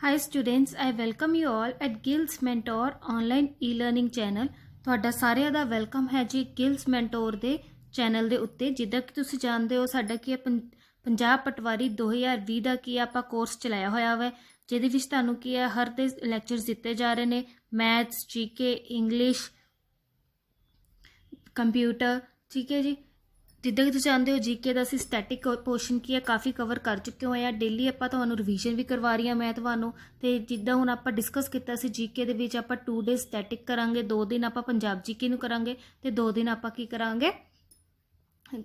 Hi students, I welcome you all at Gills Mentor online e-learning channel। ਤੁਹਾਡਾ ਸਾਰਿਆਂ ਦਾ welcome ਹੈ ਜੀ Giles mentor ਦੇ ਚੈਨਲ ਦੇ ਉੱਤੇ। ਜਿੱਦਾਂ ਕਿ ਤੁਸੀਂ ਜਾਣਦੇ ਹੋ ਸਾਡਾ ਕੀ ਹੈ ਪੰਜਾਬ ਪਟਵਾਰੀ 2020 ਦਾ ਕੀ ਆਪਾਂ ਕੋਰਸ ਚਲਾਇਆ ਹੋਇਆ ਵਾ, ਜਿਹਦੇ ਵਿੱਚ ਤੁਹਾਨੂੰ ਕੀ ਹੈ ਹਰ ਦੇ ਲੈਕਚਰਸ ਦਿੱਤੇ ਜਾ ਰਹੇ ਨੇ। ਮੈਥਸ, ਜੀਕੇ, ਇੰਗਲਿਸ਼, ਕੰਪਿਊਟਰ, ਠੀਕ ਹੈ ਜੀ। ਜਿੱਦਾਂ ਕਿ ਤੁਸੀਂ ਜਾਣਦੇ ਹੋ जीके ਦਾ ਅਸੀਂ ਸਟੈਟਿਕ ਪੋਰਸ਼ਨ ਕੀ ਹੈ ਕਾਫੀ ਕਵਰ ਕਰ ਚੁੱਕੇ ਹੋਏ ਆ। ਡੇਲੀ ਆਪਾਂ ਤੁਹਾਨੂੰ ਰਿਵੀਜ਼ਨ ਵੀ ਕਰਵਾ ਰਹੀ ਹਾਂ ਮੈਂ ਤੁਹਾਨੂੰ। ਤੇ ਜਿੱਦਾਂ ਹੁਣ ਆਪਾਂ ਡਿਸਕਸ ਕੀਤਾ ਸੀ जीके ਦੇ ਵਿੱਚ ਆਪਾਂ 2 ਡੇਜ਼ ਸਟੈਟਿਕ ਕਰਾਂਗੇ, 2 ਦਿਨ ਆਪਾਂ ਪੰਜਾਬ जीके ਨੂੰ ਕਰਾਂਗੇ ਤੇ 2 ਦਿਨ ਆਪਾਂ ਕੀ ਕਰਾਂਗੇ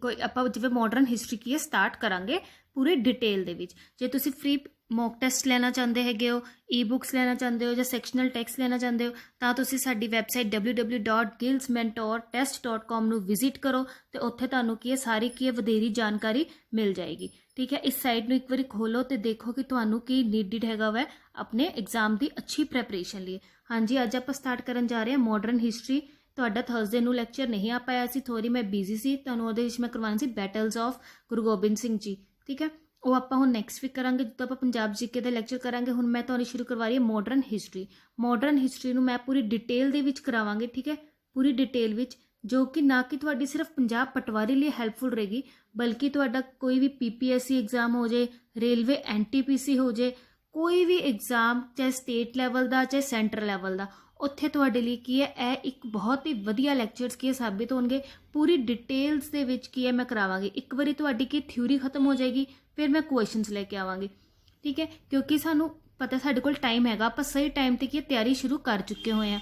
ਕੋਈ ਆਪਾਂ ਜਿਵੇਂ ਮਾਡਰਨ ਹਿਸਟਰੀ ਕੀ ਹੈ ਸਟਾਰਟ ਕਰਾਂਗੇ ਪੂਰੇ ਡਿਟੇਲ ਦੇ ਵਿੱਚ। ਜੇ ਤੁਸੀਂ ਫ੍ਰੀ ਮੌਕ ਟੈਸਟ ਲੈਣਾ ਚਾਹੁੰਦੇ ਹੈਗੇ ਹੋ, ਈ ਬੁੱਕਸ ਲੈਣਾ ਚਾਹੁੰਦੇ ਹੋ ਜਾਂ ਸੈਕਸ਼ਨਲ ਟੈਕਸਟ ਲੈਣਾ ਚਾਹੁੰਦੇ ਹੋ ਤਾਂ ਤੁਸੀਂ ਸਾਡੀ ਵੈਬਸਾਈਟ www.gillsmentor.test.com ਨੂੰ ਵਿਜ਼ਿਟ ਕਰੋ ਤੇ ਉੱਥੇ ਤੁਹਾਨੂੰ ਕੀ ਹੈ ਸਾਰੀ ਕੀ ਹੈ ਵਧੇਰੀ ਜਾਣਕਾਰੀ ਮਿਲ ਜਾਏਗੀ। ਠੀਕ ਹੈ, ਇਸ ਸਾਈਟ ਨੂੰ ਇੱਕ ਵਾਰੀ ਖੋਲੋ ਤੇ ਦੇਖੋ ਕਿ ਤੁਹਾਨੂੰ ਕੀ ਨੀਡਡ ਹੈਗਾ ਵੈ ਆਪਣੇ ਐਗਜ਼ਾਮ ਦੀ ਅੱਛੀ ਪ੍ਰੈਪਰੇਸ਼ਨ ਲਈ। ਹਾਂਜੀ, ਅੱਜ ਆਪਾਂ ਸਟਾਰਟ ਕਰਨ ਜਾ ਰਹੇ ਹਾਂ ਮਾਡਰਨ ਹਿਸਟਰੀ। ਤੁਹਾਡਾ ਥਰਸਡੇ ਨੂੰ ਲੈਕਚਰ ਨਹੀਂ ਆ ਪਾਇਆ ਸੀ, ਥੋੜੀ ਮੈਂ ਬਿਜ਼ੀ ਸੀ, ਤੁਹਾਨੂੰ ਉਹਦੇ ਵਿੱਚ ਮੈਂ ਕਰਵਾਉਣੀ ਸੀ ਬੈਟਲਸ ਆਫ ਗੁਰੂ ਗੋਬਿੰਦ ਸਿੰਘ ਜੀ। ਠੀਕ ਹੈ, ਉਹ ਆਪਾਂ ਹੁਣ ਨੈਕਸਟ ਵੀਕ ਕਰਾਂਗੇ ਜਦੋਂ ਆਪਾਂ ਪੰਜਾਬ जीके ਦੇ ਲੈਕਚਰ ਕਰਾਂਗੇ। ਹੁਣ ਮੈਂ ਤੁਹਾਨੂੰ ਸ਼ੁਰੂ ਕਰਵਾ ਰਹੀ ਹਾਂ ਮਾਡਰਨ ਹਿਸਟਰੀ। ਮਾਡਰਨ ਹਿਸਟਰੀ ਨੂੰ ਮੈਂ ਪੂਰੀ ਡਿਟੇਲ ਦੇ ਵਿੱਚ ਕਰਾਵਾਂਗੇ। ਠੀਕ ਹੈ, ਪੂਰੀ ਡਿਟੇਲ ਵਿੱਚ, ਜੋ ਕਿ ਨਾ ਕਿ ਤੁਹਾਡੀ ਸਿਰਫ ਪੰਜਾਬ ਪਟਵਾਰੀ ਲਈ ਹੈਲਪਫੁਲ ਰਹੇਗੀ, ਬਲਕਿ ਤੁਹਾਡਾ ਕੋਈ ਵੀ PPSC ਐਗਜ਼ਾਮ ਹੋ ਜਾਏ, ਰੇਲਵੇ NTPC ਹੋ ਜਾਏ, ਕੋਈ ਵੀ ਐਗਜ਼ਾਮ ਚਾਹੇ ਸਟੇਟ ਲੈਵਲ ਦਾ ਚਾਹੇ ਸੈਂਟਰ ਲੈਵਲ ਦਾ, ਉੱਥੇ ਤੁਹਾਡੇ ਲਈ ਕੀ ਹੈ ਇਹ ਇੱਕ ਬਹੁਤ ਹੀ ਵਧੀਆ ਲੈਕਚਰਸ ਕੀ ਸਾਬਿਤ ਹੋਣਗੇ। ਪੂਰੀ ਡਿਟੇਲਸ ਦੇ ਵਿੱਚ ਕੀ ਹੈ ਮੈਂ ਕਰਾਵਾਂਗੀ। ਇੱਕ ਵਾਰੀ ਤੁਹਾਡੀ ਕੀ ਥਿਊਰੀ ਖਤਮ ਹੋ ਜਾਏਗੀ, ਫਿਰ ਮੈਂ ਕੁਐਸਚਨਸ ਲੈ ਕੇ ਆਵਾਂਗੀ। ਠੀਕ ਹੈ, ਕਿਉਂਕਿ ਸਾਨੂੰ ਪਤਾ ਸਾਡੇ ਕੋਲ ਟਾਈਮ ਹੈਗਾ, ਆਪਾਂ ਸਹੀ ਟਾਈਮ ਤੇ ਕੀ ਤਿਆਰੀ ਸ਼ੁਰੂ ਕਰ ਚੁੱਕੇ ਹੋਏ ਹਾਂ।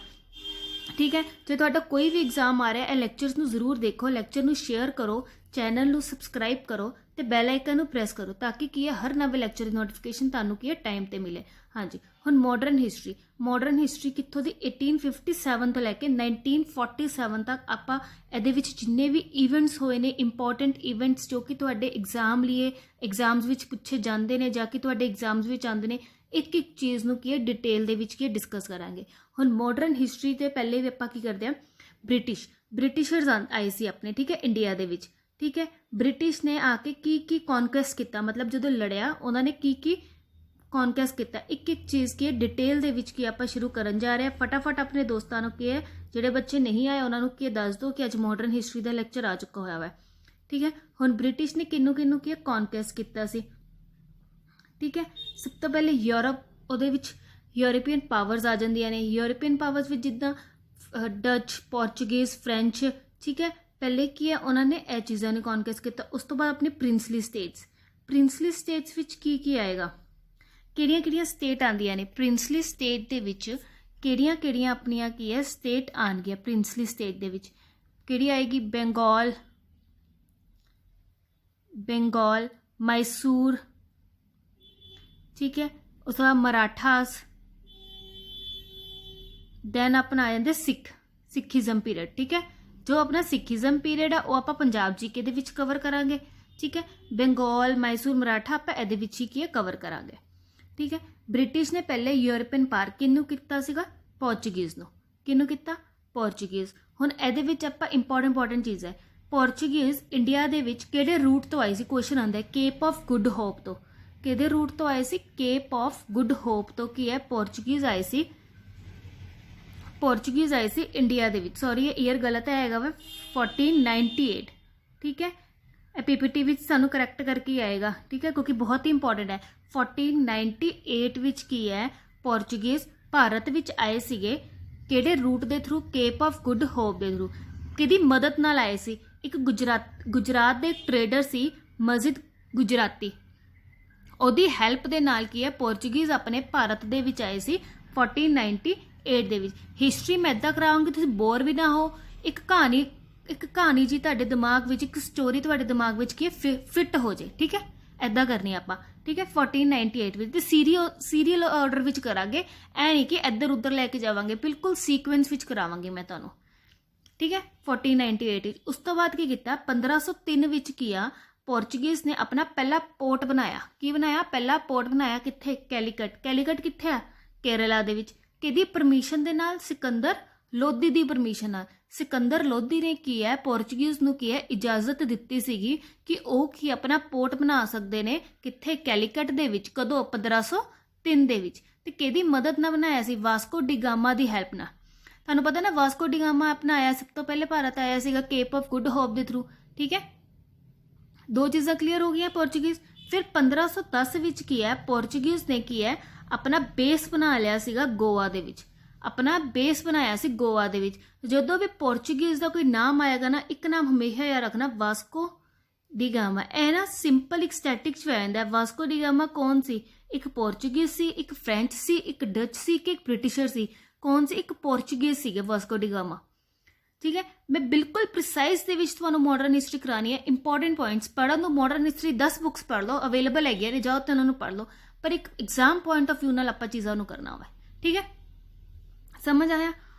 ਠੀਕ ਹੈ, ਜੇ ਤੁਹਾਡਾ ਕੋਈ ਵੀ ਐਗਜ਼ਾਮ ਆ ਰਿਹਾ ਇਹ ਲੈਕਚਰਸ ਨੂੰ ਜ਼ਰੂਰ ਦੇਖੋ, ਲੈਕਚਰ ਨੂੰ ਸ਼ੇਅਰ ਕਰੋ, ਚੈਨਲ ਨੂੰ ਸਬਸਕ੍ਰਾਈਬ ਕਰੋ ਤੇ ਬੈਲ ਆਈਕਨ ਨੂੰ ਪ੍ਰੈਸ ਕਰੋ ਤਾਂ ਕਿ ਕੀ ਹੈ ਹਰ ਨਵੇਂ ਲੈਕਚਰ ਦੀ ਨੋਟੀਫਿਕੇਸ਼ਨ ਤੁਹਾਨੂੰ ਕੀ ਹੈ ਟਾਈਮ ਤੇ ਮਿਲੇ। ਹਾਂਜੀ, ਹੁਣ ਮਾਡਰਨ ਹਿਸਟਰੀ। ਮਾਡਰਨ ਹਿਸਟਰੀ ਕਿੱਥੋਂ ਦੀ 1857 ਤੋਂ ਲੈ ਕੇ 1947 ਤੱਕ ਆਪਾਂ ਇਹਦੇ ਵਿੱਚ ਜਿੰਨੇ ਵੀ ਇਵੈਂਟਸ ਹੋਏ ਨੇ, ਇੰਪੋਰਟੈਂਟ ਇਵੈਂਟਸ ਜੋ ਕਿ ਤੁਹਾਡੇ ਐਗਜ਼ਾਮ ਲਈ ਐਗਜ਼ਾਮਸ ਵਿੱਚ ਪੁੱਛੇ ਜਾਂਦੇ ਨੇ ਜਾਂ ਕਿ ਤੁਹਾਡੇ ਐਗਜ਼ਾਮਸ ਵਿੱਚ ਆਉਂਦੇ ਨੇ, ਇੱਕ ਇੱਕ ਚੀਜ਼ ਨੂੰ ਕੀ ਹੈ ਡਿਟੇਲ ਦੇ ਵਿੱਚ ਕੀ ਡਿਸਕਸ ਕਰਾਂਗੇ। ਹੁਣ ਮਾਡਰਨ ਹਿਸਟਰੀ ਤੇ ਪਹਿਲੇ ਵੀ ਆਪਾਂ ਕੀ ਕਰਦੇ ਹਾਂ ਬ੍ਰਿਟਿਸ਼ਰਸ ਆਏ ਸੀ ਆਪਣੇ, ਠੀਕ ਹੈ, ਇੰਡੀਆ ਦੇ ਵਿੱਚ। ਠੀਕ ਹੈ, ਬ੍ਰਿਟਿਸ਼ ਨੇ ਆ ਕੇ ਕੀ ਕੌਨਕੁਐਸਟ ਕੀਤਾ, ਮਤਲਬ ਜਦੋਂ ਲੜਿਆ ਉਹਨਾਂ ਨੇ ਕੀ ਕੌਨਕੁਐਸਟ ਕੀਤਾ, ਇੱਕ ਇੱਕ ਚੀਜ਼ ਕੀ ਡਿਟੇਲ ਦੇ ਵਿੱਚ ਕੀ ਆਪਾਂ ਸ਼ੁਰੂ ਕਰਨ ਜਾ ਰਹੇ ਹਾਂ। ਫਟਾਫਟ ਆਪਣੇ ਦੋਸਤਾਂ ਨੂੰ ਕੀ ਹੈ ਜਿਹੜੇ ਬੱਚੇ ਨਹੀਂ ਆਏ ਉਹਨਾਂ ਨੂੰ ਕੀ ਦੱਸ ਦਿਓ ਕਿ ਅੱਜ ਮਾਡਰਨ ਹਿਸਟਰੀ ਦਾ ਲੈਕਚਰ ਆ ਚੁੱਕਾ ਹੋਇਆ ਵਾ। ਠੀਕ ਹੈ, ਹੁਣ ਬ੍ਰਿਟਿਸ਼ ਨੇ ਕਿਹਨੂੰ ਕੀ ਕੌਨਕੁਐਸਟ ਕੀਤਾ ਸੀ। ਠੀਕ ਹੈ, ਸਭ ਤੋਂ ਪਹਿਲੇ ਯੂਰਪ, ਉਹਦੇ ਵਿੱਚ ਯੂਰਪੀਅਨ ਪਾਵਰਸ ਆ ਜਾਂਦੀਆਂ ਨੇ। ਯੂਰਪੀਅਨ ਪਾਵਰਸ ਵਿੱਚ ਜਿੱਦਾਂ ਡੱਚ, ਪੋਰਚੁਗੀਜ਼, ਫਰੈਂਚ। ਠੀਕ ਹੈ, ਪਹਿਲੇ ਕੀ ਹੈ ਉਹਨਾਂ ਨੇ ਇਹ ਚੀਜ਼ਾਂ ਨੂੰ ਕੌਨਕੁਐਸਟ ਕੀਤਾ। ਉਸ ਤੋਂ ਬਾਅਦ ਆਪਣੇ ਪ੍ਰਿੰਸਲੀ ਸਟੇਟਸ ਵਿੱਚ ਕੀ ਆਏਗਾ, ਕਿਹੜੀਆਂ ਸਟੇਟ ਆਉਂਦੀਆਂ ਨੇ ਪ੍ਰਿੰਸਲੀ ਸਟੇਟ ਦੇ ਵਿੱਚ, ਕਿਹੜੀਆਂ ਆਪਣੀਆਂ ਕੀ ਹੈ ਸਟੇਟ ਆਉਣਗੀਆਂ ਪ੍ਰਿੰਸਲੀ ਸਟੇਟ ਦੇ ਵਿੱਚ। ਕਿਹੜੀ ਆਏਗੀ, ਬੰਗਾਲ, ਮੈਸੂਰ। ਠੀਕ ਹੈ, ਉਸ ਤੋਂ ਬਾਅਦ ਮਰਾਠਾਸ। ਦੈਨ ਆਪਣਾ ਆ ਜਾਂਦੇ ਸਿੱਖੀਜ਼ਮ ਪੀਰੀਅਡ। ਠੀਕ ਹੈ, ਜੋ ਆਪਣਾ ਸਿੱਖੀਜ਼ਮ ਪੀਰੀਅਡ ਆ ਉਹ ਆਪਾਂ ਪੰਜਾਬ जीके ਦੇ ਵਿੱਚ ਕਵਰ ਕਰਾਂਗੇ। ਠੀਕ ਹੈ, ਬੰਗਾਲ, ਮੈਸੂਰ, ਮਰਾਠਾ ਆਪਾਂ ਇਹਦੇ ਵਿੱਚ ਹੀ ਕੀ ਹੈ ਕਵਰ ਕਰਾਂਗੇ। ਠੀਕ ਹੈ, ਬ੍ਰਿਟਿਸ਼ ਨੇ ਪਹਿਲੇ ਯੂਰਪੀਅਨ ਪਾਰ ਕਿਹਨੂੰ ਕੀਤਾ ਸੀਗਾ, ਪੋਰਚੁਗੀਜ਼ ਨੂੰ। ਕਿਹਨੂੰ ਕੀਤਾ, ਪੋਰਚੁਗੀਜ਼। ਹੁਣ ਇਹਦੇ ਵਿੱਚ ਆਪਾਂ ਇੰਪੋਰਟੈਂਟ ਚੀਜ਼ ਹੈ, ਪੋਰਚੁਗੀਜ਼ ਇੰਡੀਆ ਦੇ ਵਿੱਚ ਕਿਹੜੇ ਰੂਟ ਤੋਂ ਆਏ ਸੀ, ਕੁਐਸਚਨ ਆਉਂਦਾ ਹੈ ਕੇਪ ਆਫ ਗੁੱਡ ਹੋਪ ਤੋਂ। ਕਿਹਦੇ ਰੂਟ ਤੋਂ ਆਏ ਸੀ, ਕੇਪ ਆਫ ਗੁੱਡ ਹੋਪ ਤੋਂ ਕੀ ਹੈ ਪੋਰਚੁਗੀਜ਼ ਆਏ ਸੀ ਇੰਡੀਆ ਦੇ ਵਿੱਚ। ਸੌਰੀ ਇਹ ਈਅਰ ਗਲਤ ਹੈਗਾ ਵਾ 1498। ਠੀਕ ਹੈ, ਇਹ PPT ਵਿੱਚ ਸਾਨੂੰ ਕਰੈਕਟ ਕਰਕੇ ਆਏਗਾ। ਠੀਕ ਹੈ, ਕਿਉਂਕਿ ਬਹੁਤ ਹੀ ਇੰਪੋਰਟੈਂਟ ਹੈ। 1498 ਵਿੱਚ ਕੀ ਹੈ ਪੋਰਚੁਗੀਜ਼ ਭਾਰਤ ਵਿੱਚ ਆਏ ਸੀਗੇ, ਕਿਹੜੇ ਰੂਟ ਦੇ through, cape of good hop ਦੇ ਥਰੂ। ਕਿਹਦੀ ਮਦਦ ਨਾਲ ਆਏ ਸੀ, ਇੱਕ ਗੁਜਰਾਤ ਦੇ ਟ੍ਰੇਡਰ ਸੀ ਮਜਿਦ ਗੁਜਰਾਤੀ, ਉਹਦੀ ਹੈਲਪ ਦੇ ਨਾਲ ਕੀ ਹੈ ਪੋਰਚੁਗੀਜ਼ ਆਪਣੇ ਭਾਰਤ ਦੇ ਵਿੱਚ ਆਏ ਸੀ 1498 ਦੇ ਵਿੱਚ। ਹਿਸਟਰੀ ਮੈਂ ਇੱਦਾਂ ਕਰਾਵਾਂਗੀ ਤੁਸੀਂ ਬੋਰ ਵੀ ਨਾ ਹੋ, ਇੱਕ ਕਹਾਣੀ ਜੀ ਤੁਹਾਡੇ ਦਿਮਾਗ ਵਿੱਚ, ਇੱਕ ਸਟੋਰੀ ਤੁਹਾਡੇ ਦਿਮਾਗ ਵਿੱਚ ਕੀ ਫਿੱਟ ਹੋ ਜਾਏ। ਠੀਕ ਹੈ, ਇੱਦਾਂ ਕਰਨੀ ਆਪਾਂ। ਠੀਕ ਹੈ, 1498 ਵਿੱਚ ਤੇ ਸੀਰੀਅਲ ਆਰਡਰ ਵਿੱਚ ਕਰਾਂਗੇ, ਐ ਨਹੀਂ ਕਿ ਇੱਧਰ ਉੱਧਰ ਲੈ ਕੇ ਜਾਵਾਂਗੇ, ਬਿਲਕੁਲ ਸੀਕੁਐਂਸ ਵਿੱਚ ਕਰਾਵਾਂਗੇ ਮੈਂ ਤੁਹਾਨੂੰ। ਠੀਕ ਹੈ, 1498 ਵਿੱਚ। ਉਸ ਤੋਂ ਬਾਅਦ ਕੀ ਕੀਤਾ, 1503 ਵਿੱਚ ਕੀਆ ਪੋਰਚੁਗੀਜ਼ ਨੇ ਆਪਣਾ ਪਹਿਲਾ ਪੋਰਟ ਬਣਾਇਆ। ਕੀ ਬਣਾਇਆ, ਪਹਿਲਾ ਪੋਰਟ ਬਣਾਇਆ ਕਿੱਥੇ, ਕੈਲੀਕਟ ਕਿੱਥੇ ਆ, ਕੇਰਲਾ ਦੇ ਵਿੱਚ। ਕਿਹਦੀ ਪਰਮਿਸ਼ਨ ਦੇ ਨਾਲ, ਸਿਕੰਦਰ ਲੋਧੀ ਦੀ ਪਰਮਿਸ਼ਨ ਨਾਲ। ਸਿਕੰਦਰ ਲੋਧੀ ਨੇ ਕੀ ਹੈ ਪੋਰਚੁਗੀਜ਼ ਨੂੰ ਕੀ ਹੈ ਇਜਾਜ਼ਤ ਦਿੱਤੀ ਸੀਗੀ ਕਿ ਉਹ ਕੀ ਆਪਣਾ ਪੋਰਟ ਬਣਾ ਸਕਦੇ ਨੇ ਕਿੱਥੇ, ਕੈਲੀਕਟ ਦੇ ਵਿੱਚ। ਕਦੋਂ, 3 ਦੇ ਵਿੱਚ। ਤੇ ਕਿਹਦੀ ਮਦਦ ਨਾਲ ਬਣਾਇਆ ਸੀ? ਵਾਸਕੋ ਡੀ ਗਾਮਾ ਦੀ ਹੈਲਪ ਨਾਲ। ਤੁਹਾਨੂੰ ਪਤਾ ਨਾ ਵਾਸਕੋ ਡੀ ਗਾਮਾ ਆਪਣਾ ਆਇਆ, ਸਭ ਤੋਂ ਪਹਿਲੇ ਭਾਰਤ ਆਇਆ ਸੀਗਾ ਕੇਪ ਆਫ ਗੁੱਡ ਹੋਪ ਦੇ ਥਰੂ। ਠੀਕ ਹੈ, ਦੋ ਚੀਜ਼ਾਂ ਕਲੀਅਰ ਹੋ ਗਈਆਂ ਪੋਰਚੁਗੀਜ਼। ਫਿਰ 1510 ਵਿੱਚ ਕੀ ਹੈ, ਪੋਰਚੁਗੀਜ਼ ਨੇ ਕੀ ਹੈ ਆਪਣਾ ਬੇਸ ਬਣਾ ਲਿਆ ਸੀਗਾ ਗੋਆ ਦੇ ਵਿੱਚ, ਆਪਣਾ ਬੇਸ ਬਣਾਇਆ ਸੀ ਗੋਆ ਦੇ ਵਿੱਚ। ਜਦੋਂ ਵੀ ਪੋਰਚੁਗੀਜ਼ ਦਾ ਕੋਈ ਨਾਮ ਆਏਗਾ ਨਾ, ਇੱਕ ਨਾਮ ਹਮੇਸ਼ਾ ਯਾਦ ਰੱਖਣਾ, ਵਾਸਕੋ ਡੀ ਗਾਮਾ। ਇਹ ਨਾ ਸਿੰਪਲ ਇੱਕ ਸਟੈਟਿਕ ਚ ਆ ਜਾਂਦਾ। ਵਾਸਕੋ ਡੀ ਗਾਮਾ ਕੌਣ ਸੀ? ਇੱਕ ਪੋਰਚੁਗੀਜ਼ ਸੀ, ਇੱਕ ਫ੍ਰੈਂਚ ਸੀ, ਇੱਕ ਡਚ ਸੀ, ਕਿ ਇੱਕ ਬ੍ਰਿਟਿਸ਼ਰ ਸੀ। ਕੌਣ ਸੀ? ਇੱਕ ਪੋਰਚੁਗੀਜ਼ ਸੀਗੇ ਵਾਸਕੋ ਡੀ ਗਾਮਾ। ਠੀਕ ਹੈ, ਮੈਂ ਬਿਲਕੁਲ ਪ੍ਰੀਸਾਈਜ਼ ਦੇ ਵਿੱਚ ਤੁਹਾਨੂੰ ਮਾਡਰਨ ਹਿਸਟਰੀ ਕਰਾਣੀ ਹੈ। ਇੰਪੋਰਟੈਂਟ ਪੁਆਇੰਟਸ ਪੜ੍ਹਨ ਨੂੰ ਮਾਡਰਨ ਹਿਸਟਰੀ 10 ਬੁੱਕਸ ਪੜ੍ਹ ਲਓ, ਅਵੇਲੇਬਲ ਹੈਗੀਆਂ ਨੇ, ਜਾਓ ਤੇ ਉਹਨਾਂ ਨੂੰ ਪੜ੍ਹ ਲਓ। ਪਰ ਇੱਕ ਐਗਜ਼ਾਮ ਪੁਆਇੰਟ ਆਫ ਵਿਊ ਨਾਲ ਆਪਾਂ ਚੀਜ਼ਾਂ ਨੂੰ ਕਰਨਾ ਹੋਵੇ। ਠੀਕ ਹੈ, ਸਮਝ ਆਇਆ?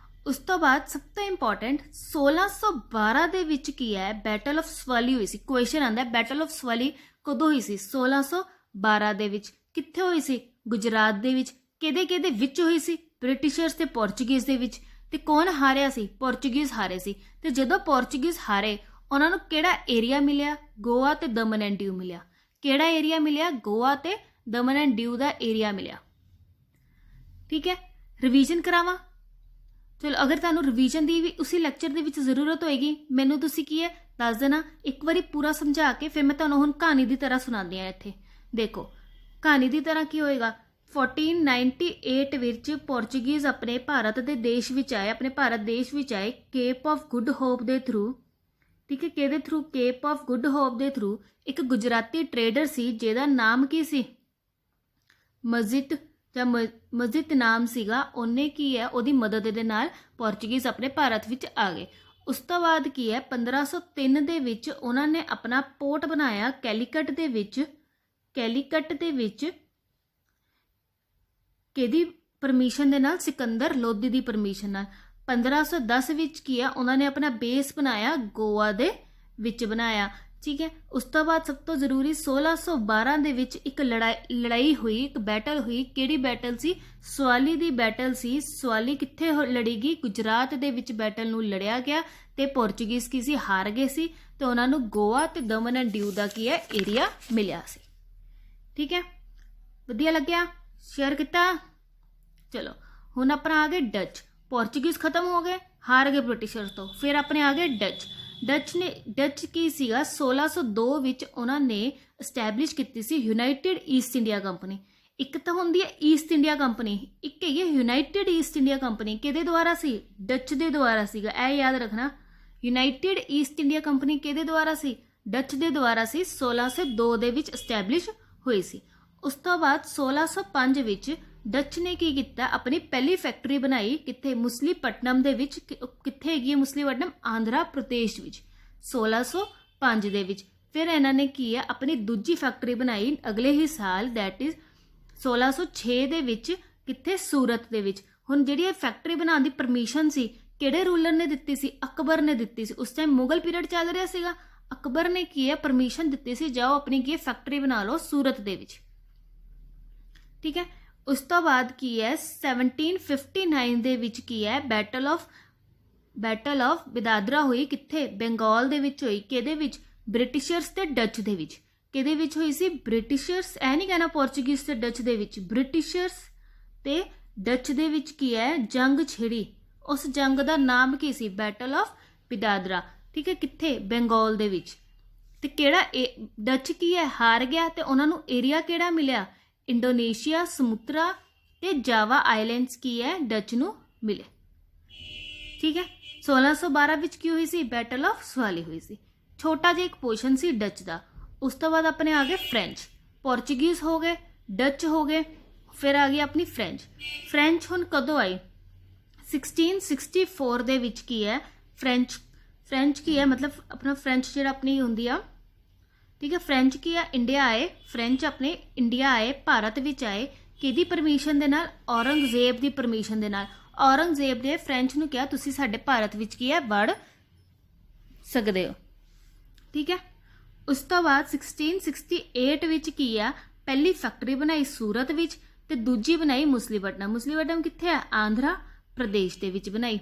ਉਸ ਤੋਂ ਬਾਅਦ ਸਭ ਤੋਂ ਇੰਪੋਰਟੈਂਟ 1612 ਦੇ ਵਿੱਚ ਕੀ ਹੈ, ਬੈਟਲ ਆਫ ਸਵਾਲੀ ਹੋਈ ਸੀ। ਕੁਐਸਚਨ ਆਉਂਦਾ ਬੈਟਲ ਆਫ ਸਵਾਲੀ ਕਦੋਂ ਹੋਈ ਸੀ? 1612 ਦੇ ਵਿੱਚ। ਕਿੱਥੇ ਹੋਈ ਸੀ? ਗੁਜਰਾਤ ਦੇ ਵਿੱਚ। ਕਿਹਦੇ ਵਿੱਚ ਹੋਈ ਸੀ? ਬ੍ਰਿਟਿਸ਼ਰਸ ਤੇ ਪੋਰਚੁਗੀਜ਼ ਦੇ ਵਿੱਚ। ਤੇ ਕੌਣ ਹਾਰਿਆ ਸੀ? ਪੋਰਚੁਗੀਜ਼ ਹਾਰੇ ਸੀ। ਤੇ ਜਦੋਂ ਪੋਰਚੁਗੀਜ਼ ਹਾਰੇ, ਉਹਨਾਂ ਨੂੰ ਕਿਹੜਾ ਏਰੀਆ ਮਿਲਿਆ? ਗੋਆ ਤੇ ਦਮਨ ਐਂਡ ਡਿਊ ਮਿਲਿਆ। ਕਿਹੜਾ ਏਰੀਆ ਮਿਲਿਆ? ਗੋਆ ਤੇ ਦਮਨ ਐਂਡ ਡਿਊ ਦਾ ਏਰੀਆ ਮਿਲਿਆ। ਠੀਕ ਹੈ, ਰਿਵੀਜ਼ਨ ਕਰਾਵਾਂ? ਚਲੋ, ਅਗਰ ਤੁਹਾਨੂੰ ਰਿਵੀਜ਼ਨ ਦੀ ਵੀ ਉਸੇ ਲੈਕਚਰ ਦੇ ਵਿੱਚ ਜ਼ਰੂਰਤ ਹੋਏਗੀ, ਮੈਨੂੰ ਤੁਸੀਂ ਕੀ ਹੈ ਦੱਸ ਦੇਣਾ। ਇੱਕ ਵਾਰੀ ਪੂਰਾ ਸਮਝਾ ਕੇ ਫਿਰ ਮੈਂ ਤੁਹਾਨੂੰ ਹੁਣ ਕਹਾਣੀ ਦੀ ਤਰ੍ਹਾਂ ਸੁਣਾਉਂਦੀ ਹਾਂ। ਇੱਥੇ ਦੇਖੋ, ਕਹਾਣੀ ਦੀ ਤਰ੍ਹਾਂ ਕੀ ਹੋਏਗਾ। 1498 ਵਿੱਚ ਪੋਰਚੁਗੀਜ਼ ਆਪਣੇ ਭਾਰਤ ਦੇ ਦੇਸ਼ ਵਿੱਚ ਆਏ, ਆਪਣੇ ਭਾਰਤ ਦੇਸ਼ ਵਿੱਚ ਆਏ ਕੇਪ ਆਫ ਗੁੱਡ ਹੋਪ ਦੇ ਥਰੂ। ਠੀਕ ਹੈ, ਕਿਹਦੇ through? Cape of good hop ਦੇ ਥਰੂ। ਇੱਕ ਗੁਜਰਾਤੀ ਟ੍ਰੇਡਰ ਸੀ ਜਿਹਦਾ ਨਾਮ ਕੀ ਸੀ? ਮਸਜਿਦ ਨਾਮ ਸੀਗਾ। ਉਹਨੇ ਕੀ ਹੈ, ਉਹਦੀ ਮਦਦ ਦੇ ਨਾਲ ਪੋਰਚੁਗੀਜ਼ ਆਪਣੇ ਭਾਰਤ ਵਿੱਚ ਆ ਗਏ। ਉਸ ਤੋਂ ਬਾਅਦ ਕੀ ਹੈ, 1503 ਦੇ ਵਿੱਚ ਉਹਨਾਂ ਨੇ ਆਪਣਾ ਪੋਰਟ ਬਣਾਇਆ ਕੈਲੀਕਟ ਦੇ ਵਿੱਚ। ਕੈਲੀਕਟ ਦੇ ਵਿੱਚ ਕਿਹਦੀ ਪਰਮਿਸ਼ਨ ਦੇ ਨਾਲ? ਸਿਕੰਦਰ ਲੋਧੀ ਦੀ ਪਰਮਿਸ਼ਨ ਨਾਲ। 1510 ਵਿੱਚ ਕੀ ਹੈ, ਉਹਨਾਂ ਨੇ ਆਪਣਾ ਬੇਸ ਬਣਾਇਆ ਗੋਆ ਦੇ ਵਿੱਚ ਬਣਾਇਆ। ਠੀਕ ਹੈ, ਉਸ ਤੋਂ ਬਾਅਦ ਸਭ ਤੋਂ ਜ਼ਰੂਰੀ 1612 ਦੇ ਵਿੱਚ ਇੱਕ ਲੜਾਈ ਹੋਈ, ਇੱਕ ਬੈਟਲ ਹੋਈ। ਕਿਹੜੀ ਬੈਟਲ ਸੀ? ਸਵਾਲੀ ਦੀ ਬੈਟਲ ਸੀ। ਸਵਾਲੀ ਕਿੱਥੇ ਲੜੀ ਗਈ? ਗੁਜਰਾਤ ਦੇ ਵਿੱਚ ਬੈਟਲ ਨੂੰ ਲੜਿਆ ਗਿਆ ਤੇ ਪੋਰਚੁਗੀਜ਼ ਕੀ ਸੀ? ਹਾਰ ਗਏ ਸੀ। ਤੇ ਉਹਨਾਂ ਨੂੰ ਗੋਆ ਤੇ ਦਮਨ ਐਂਡ ਡਿਊ ਦਾ ਕੀ ਹੈ ਏਰੀਆ ਮਿਲਿਆ ਸੀ। ਠੀਕ ਹੈ, ਵਧੀਆ ਲੱਗਿਆ? ਸ਼ੇਅਰ ਕੀਤਾ? ਚਲੋ, ਹੁਣ ਆਪਣਾ ਆ ਗਏ ਡਚ। ਪੋਰਚੁਗੀਜ਼ ਖਤਮ ਹੋ ਗਏ, ਹਾਰ ਗਏ ਬ੍ਰਿਟਿਸ਼ਰਸ ਤੋਂ। ਫਿਰ ਆਪਣੇ ਆ ਗਏ ਡਚ। ਡਚ ਕੀ ਸੀਗਾ? 1602 ਵਿੱਚ ਉਹਨਾਂ ਨੇ ਐਸਟੈਬਲਿਸ਼ ਕੀਤੀ ਸੀ ਯੂਨਾਈਟਿਡ ਈਸਟ ਇੰਡੀਆ ਕੰਪਨੀ। ਇੱਕ ਤਾਂ ਹੁੰਦੀ ਹੈ ਈਸਟ ਇੰਡੀਆ ਕੰਪਨੀ, ਇੱਕ ਹੈਗੀ ਯੂਨਾਈਟਿਡ ਈਸਟ ਇੰਡੀਆ ਕੰਪਨੀ। ਕਿਹਦੇ ਦੁਆਰਾ ਸੀ? ਡਚ ਦੇ ਦੁਆਰਾ ਸੀਗਾ। ਇਹ ਯਾਦ ਰੱਖਣਾ, ਯੂਨਾਈਟਿਡ ਈਸਟ ਇੰਡੀਆ ਕੰਪਨੀ ਕਿਹਦੇ ਦੁਆਰਾ ਸੀ? ਡਚ ਦੇ ਦੁਆਰਾ ਸੀ। 1602 ਦੇ ਵਿੱਚ ਐਸਟੈਬਲਿਸ਼ ਹੋਈ ਸੀ। ਉਸ ਤੋਂ ਬਾਅਦ 1605 ਵਿੱਚ ਡਚ ਨੇ ਕੀ ਕੀਤਾ? ਆਪਣੀ ਪਹਿਲੀ ਫੈਕਟਰੀ ਬਣਾਈ। ਕਿੱਥੇ? ਮੁਸਲੀਪਟਨਮ ਦੇ ਵਿੱਚ। ਕਿੱਥੇ ਹੈਗੀ ਹੈ ਮੁਸਲੀਪਟਨਮ? ਆਂਧਰਾ ਪ੍ਰਦੇਸ਼ ਵਿੱਚ। 1605 ਦੇ ਵਿੱਚ। ਫਿਰ ਇਹਨਾਂ ਨੇ ਕੀ ਹੈ, ਆਪਣੀ ਦੂਜੀ ਫੈਕਟਰੀ ਬਣਾਈ ਅਗਲੇ ਹੀ ਸਾਲ, ਦੈਟ ਇਜ਼ 1606 ਦੇ ਵਿੱਚ। ਕਿੱਥੇ? ਸੂਰਤ ਦੇ ਵਿੱਚ। ਹੁਣ ਜਿਹੜੀ ਇਹ ਫੈਕਟਰੀ ਬਣਾਉਣ ਦੀ ਪਰਮਿਸ਼ਨ ਸੀ, ਕਿਹੜੇ ਰੂਲਰ ਨੇ ਦਿੱਤੀ ਸੀ? ਅਕਬਰ ਨੇ ਦਿੱਤੀ ਸੀ। ਉਸ ਟਾਈਮ ਮੁਗਲ ਪੀਰੀਅਡ ਚੱਲ ਰਿਹਾ ਸੀਗਾ। ਅਕਬਰ ਨੇ ਕੀ ਹੈ, ਪਰਮਿਸ਼ਨ ਦਿੱਤੀ ਸੀ, ਜਾਓ ਆਪਣੀ ਕੀ ਫੈਕਟਰੀ ਬਣਾ ਲਓ ਸੂਰਤ ਦੇ ਵਿੱਚ। ਠੀਕ ਹੈ, ਉਸ ਤੋਂ ਬਾਅਦ ਕੀ ਹੈ, 1759 ਦੇ ਵਿੱਚ ਕੀ ਹੈ, ਬੈਟਲ ਆਫ ਬਿਦਾਦਰਾ ਹੋਈ। ਕਿੱਥੇ? ਬੰਗਾਲ ਦੇ ਵਿੱਚ ਹੋਈ। ਕਿਹਦੇ ਵਿੱਚ? ਬ੍ਰਿਟਿਸ਼ਰਸ ਤੇ ਡਚ ਦੇ ਵਿੱਚ। ਕਿਹਦੇ ਵਿੱਚ ਹੋਈ ਸੀ? ਬ੍ਰਿਟਿਸ਼ਰਸ, ਇਹ ਨਹੀਂ ਕਹਿਣਾ ਪੋਰਚੁਗੀਜ਼ ਤੇ ਡਚ ਦੇ ਵਿੱਚ, ਬ੍ਰਿਟਿਸ਼ਰਸ ਤੇ ਡਚ ਦੇ ਵਿੱਚ ਕੀ ਹੈ, ਜੰਗ ਛਿੜੀ। ਉਸ ਜੰਗ ਦਾ ਨਾਮ ਕੀ ਸੀ? Battle of ਬਿਦਾਦਰਾ। ਠੀਕ ਹੈ, ਕਿੱਥੇ? ਬੰਗਾਲ ਦੇ ਵਿੱਚ। ਤੇ ਕਿਹੜਾ ਡਚ ਕੀ ਹੈ, ਹਾਰ ਗਿਆ ਤੇ ਉਹਨਾਂ ਨੂੰ ਏਰੀਆ ਕਿਹੜਾ ਮਿਲਿਆ? ਇੰਡੋਨੇਸ਼ੀਆ, ਸਮੁੰਦਰਾ ਤੇ ਜਾਵਾ ਆਈਲੈਂਡਸ ਕੀ ਹੈ, ਡਚ ਨੂੰ ਮਿਲੇ। ਠੀਕ ਹੈ, 1612 ਵਿੱਚ ਕੀ ਹੋਈ ਸੀ? ਬੈਟਲ ਆਫ ਸਵਾਲੀ ਹੋਈ ਸੀ। ਛੋਟਾ ਜਿਹਾ ਇੱਕ ਪੋਰਸ਼ਨ ਸੀ ਡਚ ਦਾ। ਉਸ ਤੋਂ ਬਾਅਦ ਆਪਣੇ ਆ ਗਏ ਫ੍ਰੈਂਚ। ਪੋਰਚੁਗੀਜ਼ ਹੋ ਗਏ, ਡਚ ਹੋ ਗਏ, ਫਿਰ ਆ ਗਈ ਆਪਣੀ ਫ੍ਰੈਂਚ ਹੁਣ ਕਦੋਂ ਆਈ? 1664 ਦੇ ਵਿੱਚ ਕੀ ਹੈ, ਫ੍ਰੈਂਚ ਕੀ ਹੈ, ਮਤਲਬ ਆਪਣਾ ਫ੍ਰੈਂਚ ਜਿਹੜਾ ਆਪਣੀ ਹੁੰਦੀ ਆ। ਠੀਕ ਹੈ, ਫ੍ਰੈਂਚ ਕੀ ਆ, ਇੰਡੀਆ ਆਏ। ਫ੍ਰੈਂਚ ਆਪਣੇ ਇੰਡੀਆ ਆਏ, ਭਾਰਤ ਵਿੱਚ ਆਏ। ਕਿਹਦੀ ਪਰਮਿਸ਼ਨ ਦੇ ਨਾਲ? ਔਰੰਗਜ਼ੇਬ ਦੀ ਪਰਮਿਸ਼ਨ ਦੇ ਨਾਲ। ਔਰੰਗਜ਼ੇਬ ਨੇ ਫ੍ਰੈਂਚ ਨੂੰ ਕਿਹਾ ਤੁਸੀਂ ਸਾਡੇ ਭਾਰਤ ਵਿੱਚ ਕੀ ਹੈ, ਵੜ ਸਕਦੇ ਹੋ। ਠੀਕ ਹੈ, ਉਸ ਤੋਂ ਬਾਅਦ 1668 ਵਿੱਚ ਕੀ ਆ, ਪਹਿਲੀ ਫੈਕਟਰੀ ਬਣਾਈ ਸੂਰਤ ਵਿੱਚ ਤੇ ਦੂਜੀ ਬਣਾਈ ਮੁਸਲੀਪਟਨਮ ਕਿੱਥੇ ਆ? ਆਂਧਰਾ ਪ੍ਰਦੇਸ਼ ਦੇ ਵਿੱਚ ਬਣਾਈ।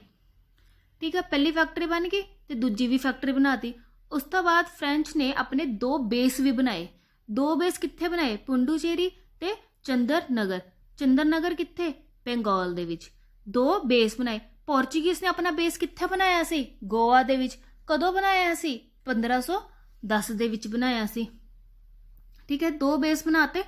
ਠੀਕ ਹੈ, ਪਹਿਲੀ ਫੈਕਟਰੀ ਬਣ ਗਈ ਤੇ ਦੂਜੀ ਵੀ ਫੈਕਟਰੀ ਬਣਾਤੀ। ਉਸ ਤੋਂ ਬਾਅਦ ਫ੍ਰੈਂਚ ਨੇ ਆਪਣੇ 2 ਬੇਸ ਵੀ ਬਣਾਏ। 2 ਬੇਸ ਕਿੱਥੇ ਬਣਾਏ? ਪੁੰਡੂਚੇਰੀ ਤੇ ਚੰਦਰ ਨਗਰ। ਚੰਦਰ ਨਗਰ ਕਿੱਥੇ? ਬੰਗਾਲ ਦੇ ਵਿੱਚ। 2 ਬੇਸ ਬਣਾਏ। ਪੋਰਚੁਗੀਜ਼ ਨੇ ਆਪਣਾ ਬੇਸ ਕਿੱਥੇ ਬਣਾਇਆ ਸੀ? ਗੋਆ ਦੇ ਵਿੱਚ। ਕਦੋਂ ਬਣਾਇਆ ਸੀ? 1510 ਦੇ ਵਿੱਚ ਬਣਾਇਆ ਸੀ। ਠੀਕ ਹੈ, 2 ਬੇਸ ਬਣਾਤੇ।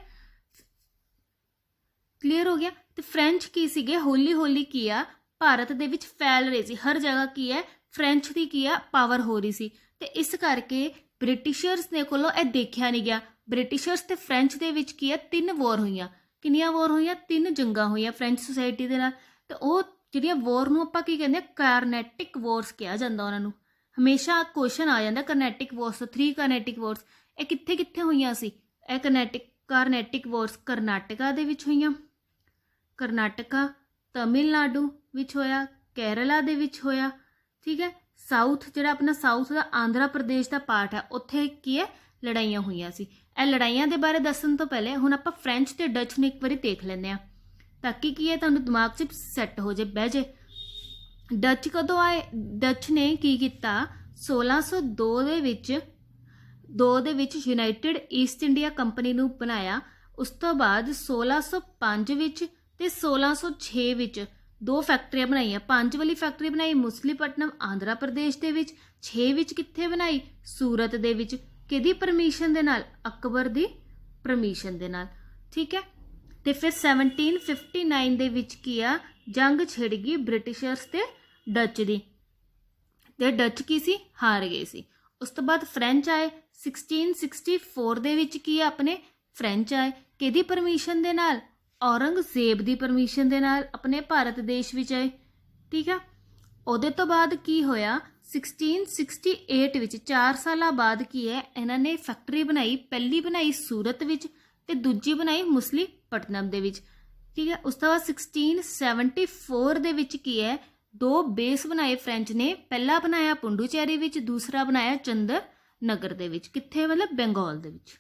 ਕਲੀਅਰ ਹੋ ਗਿਆ। ਤੇ ਫ੍ਰੈਂਚ ਕੀ ਸੀਗੇ? ਹੌਲੀ ਹੌਲੀ ਕੀ ਆ ਭਾਰਤ ਦੇ ਵਿੱਚ ਫੈਲ ਰਹੇ ਸੀ, ਹਰ ਜਗ੍ਹਾ ਕੀ ਹੈ ਫ੍ਰੈਂਚ ਦੀ ਕੀ ਆ ਪਾਵਰ ਹੋ ਰਹੀ ਸੀ। ਤੇ ਇਸ ਕਰਕੇ ਬ੍ਰਿਟਿਸ਼ਰਸ ਨੇ ਕੋਲੋਂ ਇਹ ਦੇਖਿਆ ਨਹੀਂ ਗਿਆ। ਬ੍ਰਿਟਿਸ਼ਰਸ ਤੇ ਫ੍ਰੈਂਚ ਦੇ ਵਿੱਚ ਕੀ ਹੈ 3 ਵਾਰ ਹੋਈਆਂ। ਕਿੰਨੀਆਂ ਵਾਰ ਹੋਈਆਂ? 3 ਜੰਗਾਂ ਹੋਈਆਂ ਫ੍ਰੈਂਚ ਸੁਸਾਇਟੀ ਦੇ ਨਾਲ। ਤੇ ਉਹ ਜਿਹੜੀਆਂ ਵਾਰ ਨੂੰ ਆਪਾਂ ਕੀ ਕਹਿੰਦੇ ਆ ਕਾਰਨੈਟਿਕ ਵਾਰਸ ਕਿਹਾ ਜਾਂਦਾ ਉਹਨਾਂ ਨੂੰ। ਹਮੇਸ਼ਾ ਕੁਐਸਚਨ ਆ ਜਾਂਦਾ ਕਰਨੈਟਿਕ ਵਾਰਸ ਤੋਂ, 3 ਕਾਰਨੈਟਿਕ ਵਾਰਸ। ਇਹ ਕਿੱਥੇ ਕਿੱਥੇ ਹੋਈਆਂ ਸੀ? ਇਹ ਕਾਰਨੈਟਿਕ ਵਾਰਸ ਕਰਨਾਟਕਾ ਦੇ ਵਿੱਚ ਹੋਈਆਂ, ਕਰਨਾਟਕਾ, ਤਮਿਲਨਾਡੂ ਵਿੱਚ ਹੋਇਆ, ਕੇਰਲਾ ਦੇ ਵਿੱਚ ਹੋਇਆ। ਠੀਕ ਹੈ, ਸਾਊਥ ਜਿਹੜਾ ਆਪਣਾ ਸਾਊਥ ਦਾ ਆਂਧਰਾ ਪ੍ਰਦੇਸ਼ ਦਾ ਪਾਰਟ ਹੈ ਉੱਥੇ ਕੀ ਹੈ ਲੜਾਈਆਂ ਹੋਈਆਂ ਸੀ। ਇਹ ਲੜਾਈਆਂ ਦੇ ਬਾਰੇ ਦੱਸਣ ਤੋਂ ਪਹਿਲੇ ਹੁਣ ਆਪਾਂ ਫ੍ਰੈਂਚ ਤੇ ਡੱਚ ਨੂੰ ਇੱਕ ਵਾਰੀ ਦੇਖ ਲੈਂਦੇ ਹਾਂ ਤਾਂ ਕਿ ਕੀ ਹੈ ਤੁਹਾਨੂੰ ਦਿਮਾਗ 'ਚ ਸੈੱਟ ਹੋ ਜੇ, ਬਹਿ ਜੇ। ਡੱਚ ਕਦੋਂ ਆਏ? ਡੱਚ ਨੇ ਕੀ ਕੀਤਾ 1602 ਦੇ ਵਿੱਚ ਯੂਨਾਈਟਿਡ ਈਸਟ ਇੰਡੀਆ ਕੰਪਨੀ ਨੂੰ ਬਣਾਇਆ। ਉਸ ਤੋਂ ਬਾਅਦ 1605 ਵਿੱਚ ਤੇ 1606 ਵਿੱਚ 2 ਫੈਕਟਰੀਆਂ ਬਣਾਈਆਂ। 5 ਵਾਲੀ ਫੈਕਟਰੀ ਬਣਾਈ ਮੁਸਲੀਪਟਨਮ ਆਂਧਰਾ ਪ੍ਰਦੇਸ਼ ਦੇ ਵਿੱਚ। 6 ਵਿੱਚ ਕਿੱਥੇ ਬਣਾਈ? ਸੂਰਤ ਦੇ ਵਿੱਚ। ਕਿਹਦੀ ਪਰਮਿਸ਼ਨ ਦੇ ਨਾਲ? ਅਕਬਰ ਦੀ ਪਰਮਿਸ਼ਨ ਦੇ ਨਾਲ। ਠੀਕ ਹੈ, ਤੇ ਫਿਰ 1759 ਦੇ ਵਿੱਚ ਕੀ ਆ ਜੰਗ ਛਿੜ ਗਈ ਬ੍ਰਿਟਿਸ਼ਰਸ ਤੇ ਡੱਚ ਦੀ, ਤੇ ਡੱਚ ਕੀ ਸੀ ਹਾਰ ਗਏ ਸੀ। ਉਸ ਤੋਂ ਬਾਅਦ ਫ੍ਰੈਂਚ ਆਏ 1664 ਦੇ ਵਿੱਚ ਕੀ ਆ ਆਪਣੇ ਫ੍ਰੈਂਚ ਆਏ। ਕਿਹਦੀ ਪਰਮਿਸ਼ਨ ਦੇ ਨਾਲ? ਔਰੰਗਜ਼ੇਬ ਦੀ ਪਰਮਿਸ਼ਨ ਦੇ ਨਾਲ ਆਪਣੇ ਭਾਰਤ ਦੇਸ਼ ਵਿੱਚ ਆਏ। ਠੀਕ ਆ, ਉਹਦੇ ਤੋਂ ਬਾਅਦ ਕੀ ਹੋਇਆ 1668 ਵਿੱਚ 4 ਸਾਲਾਂ ਬਾਅਦ ਕੀ ਹੈ ਇਹਨਾਂ ਨੇ ਫੈਕਟਰੀ ਬਣਾਈ। ਪਹਿਲੀ ਬਣਾਈ ਸੂਰਤ ਵਿੱਚ ਤੇ ਦੂਜੀ ਬਣਾਈ ਮੁਸਲੀਪਟਨਮ ਦੇ ਵਿੱਚ। ਠੀਕ ਹੈ, ਉਸ ਤੋਂ ਬਾਅਦ 1674 ਦੇ ਵਿੱਚ ਕੀ ਹੈ 2 ਬੇਸ ਬਣਾਏ ਫ੍ਰੈਂਚ ਨੇ। ਪਹਿਲਾ ਬਣਾਇਆ ਪੁੰਡੂਚੇਰੀ ਵਿੱਚ, ਦੂਸਰਾ ਬਣਾਇਆ ਚੰਦਰ ਨਗਰ ਦੇ ਵਿੱਚ। ਕਿੱਥੇ? ਮਤਲਬ ਬੰਗਾਲ ਦੇ ਵਿੱਚ।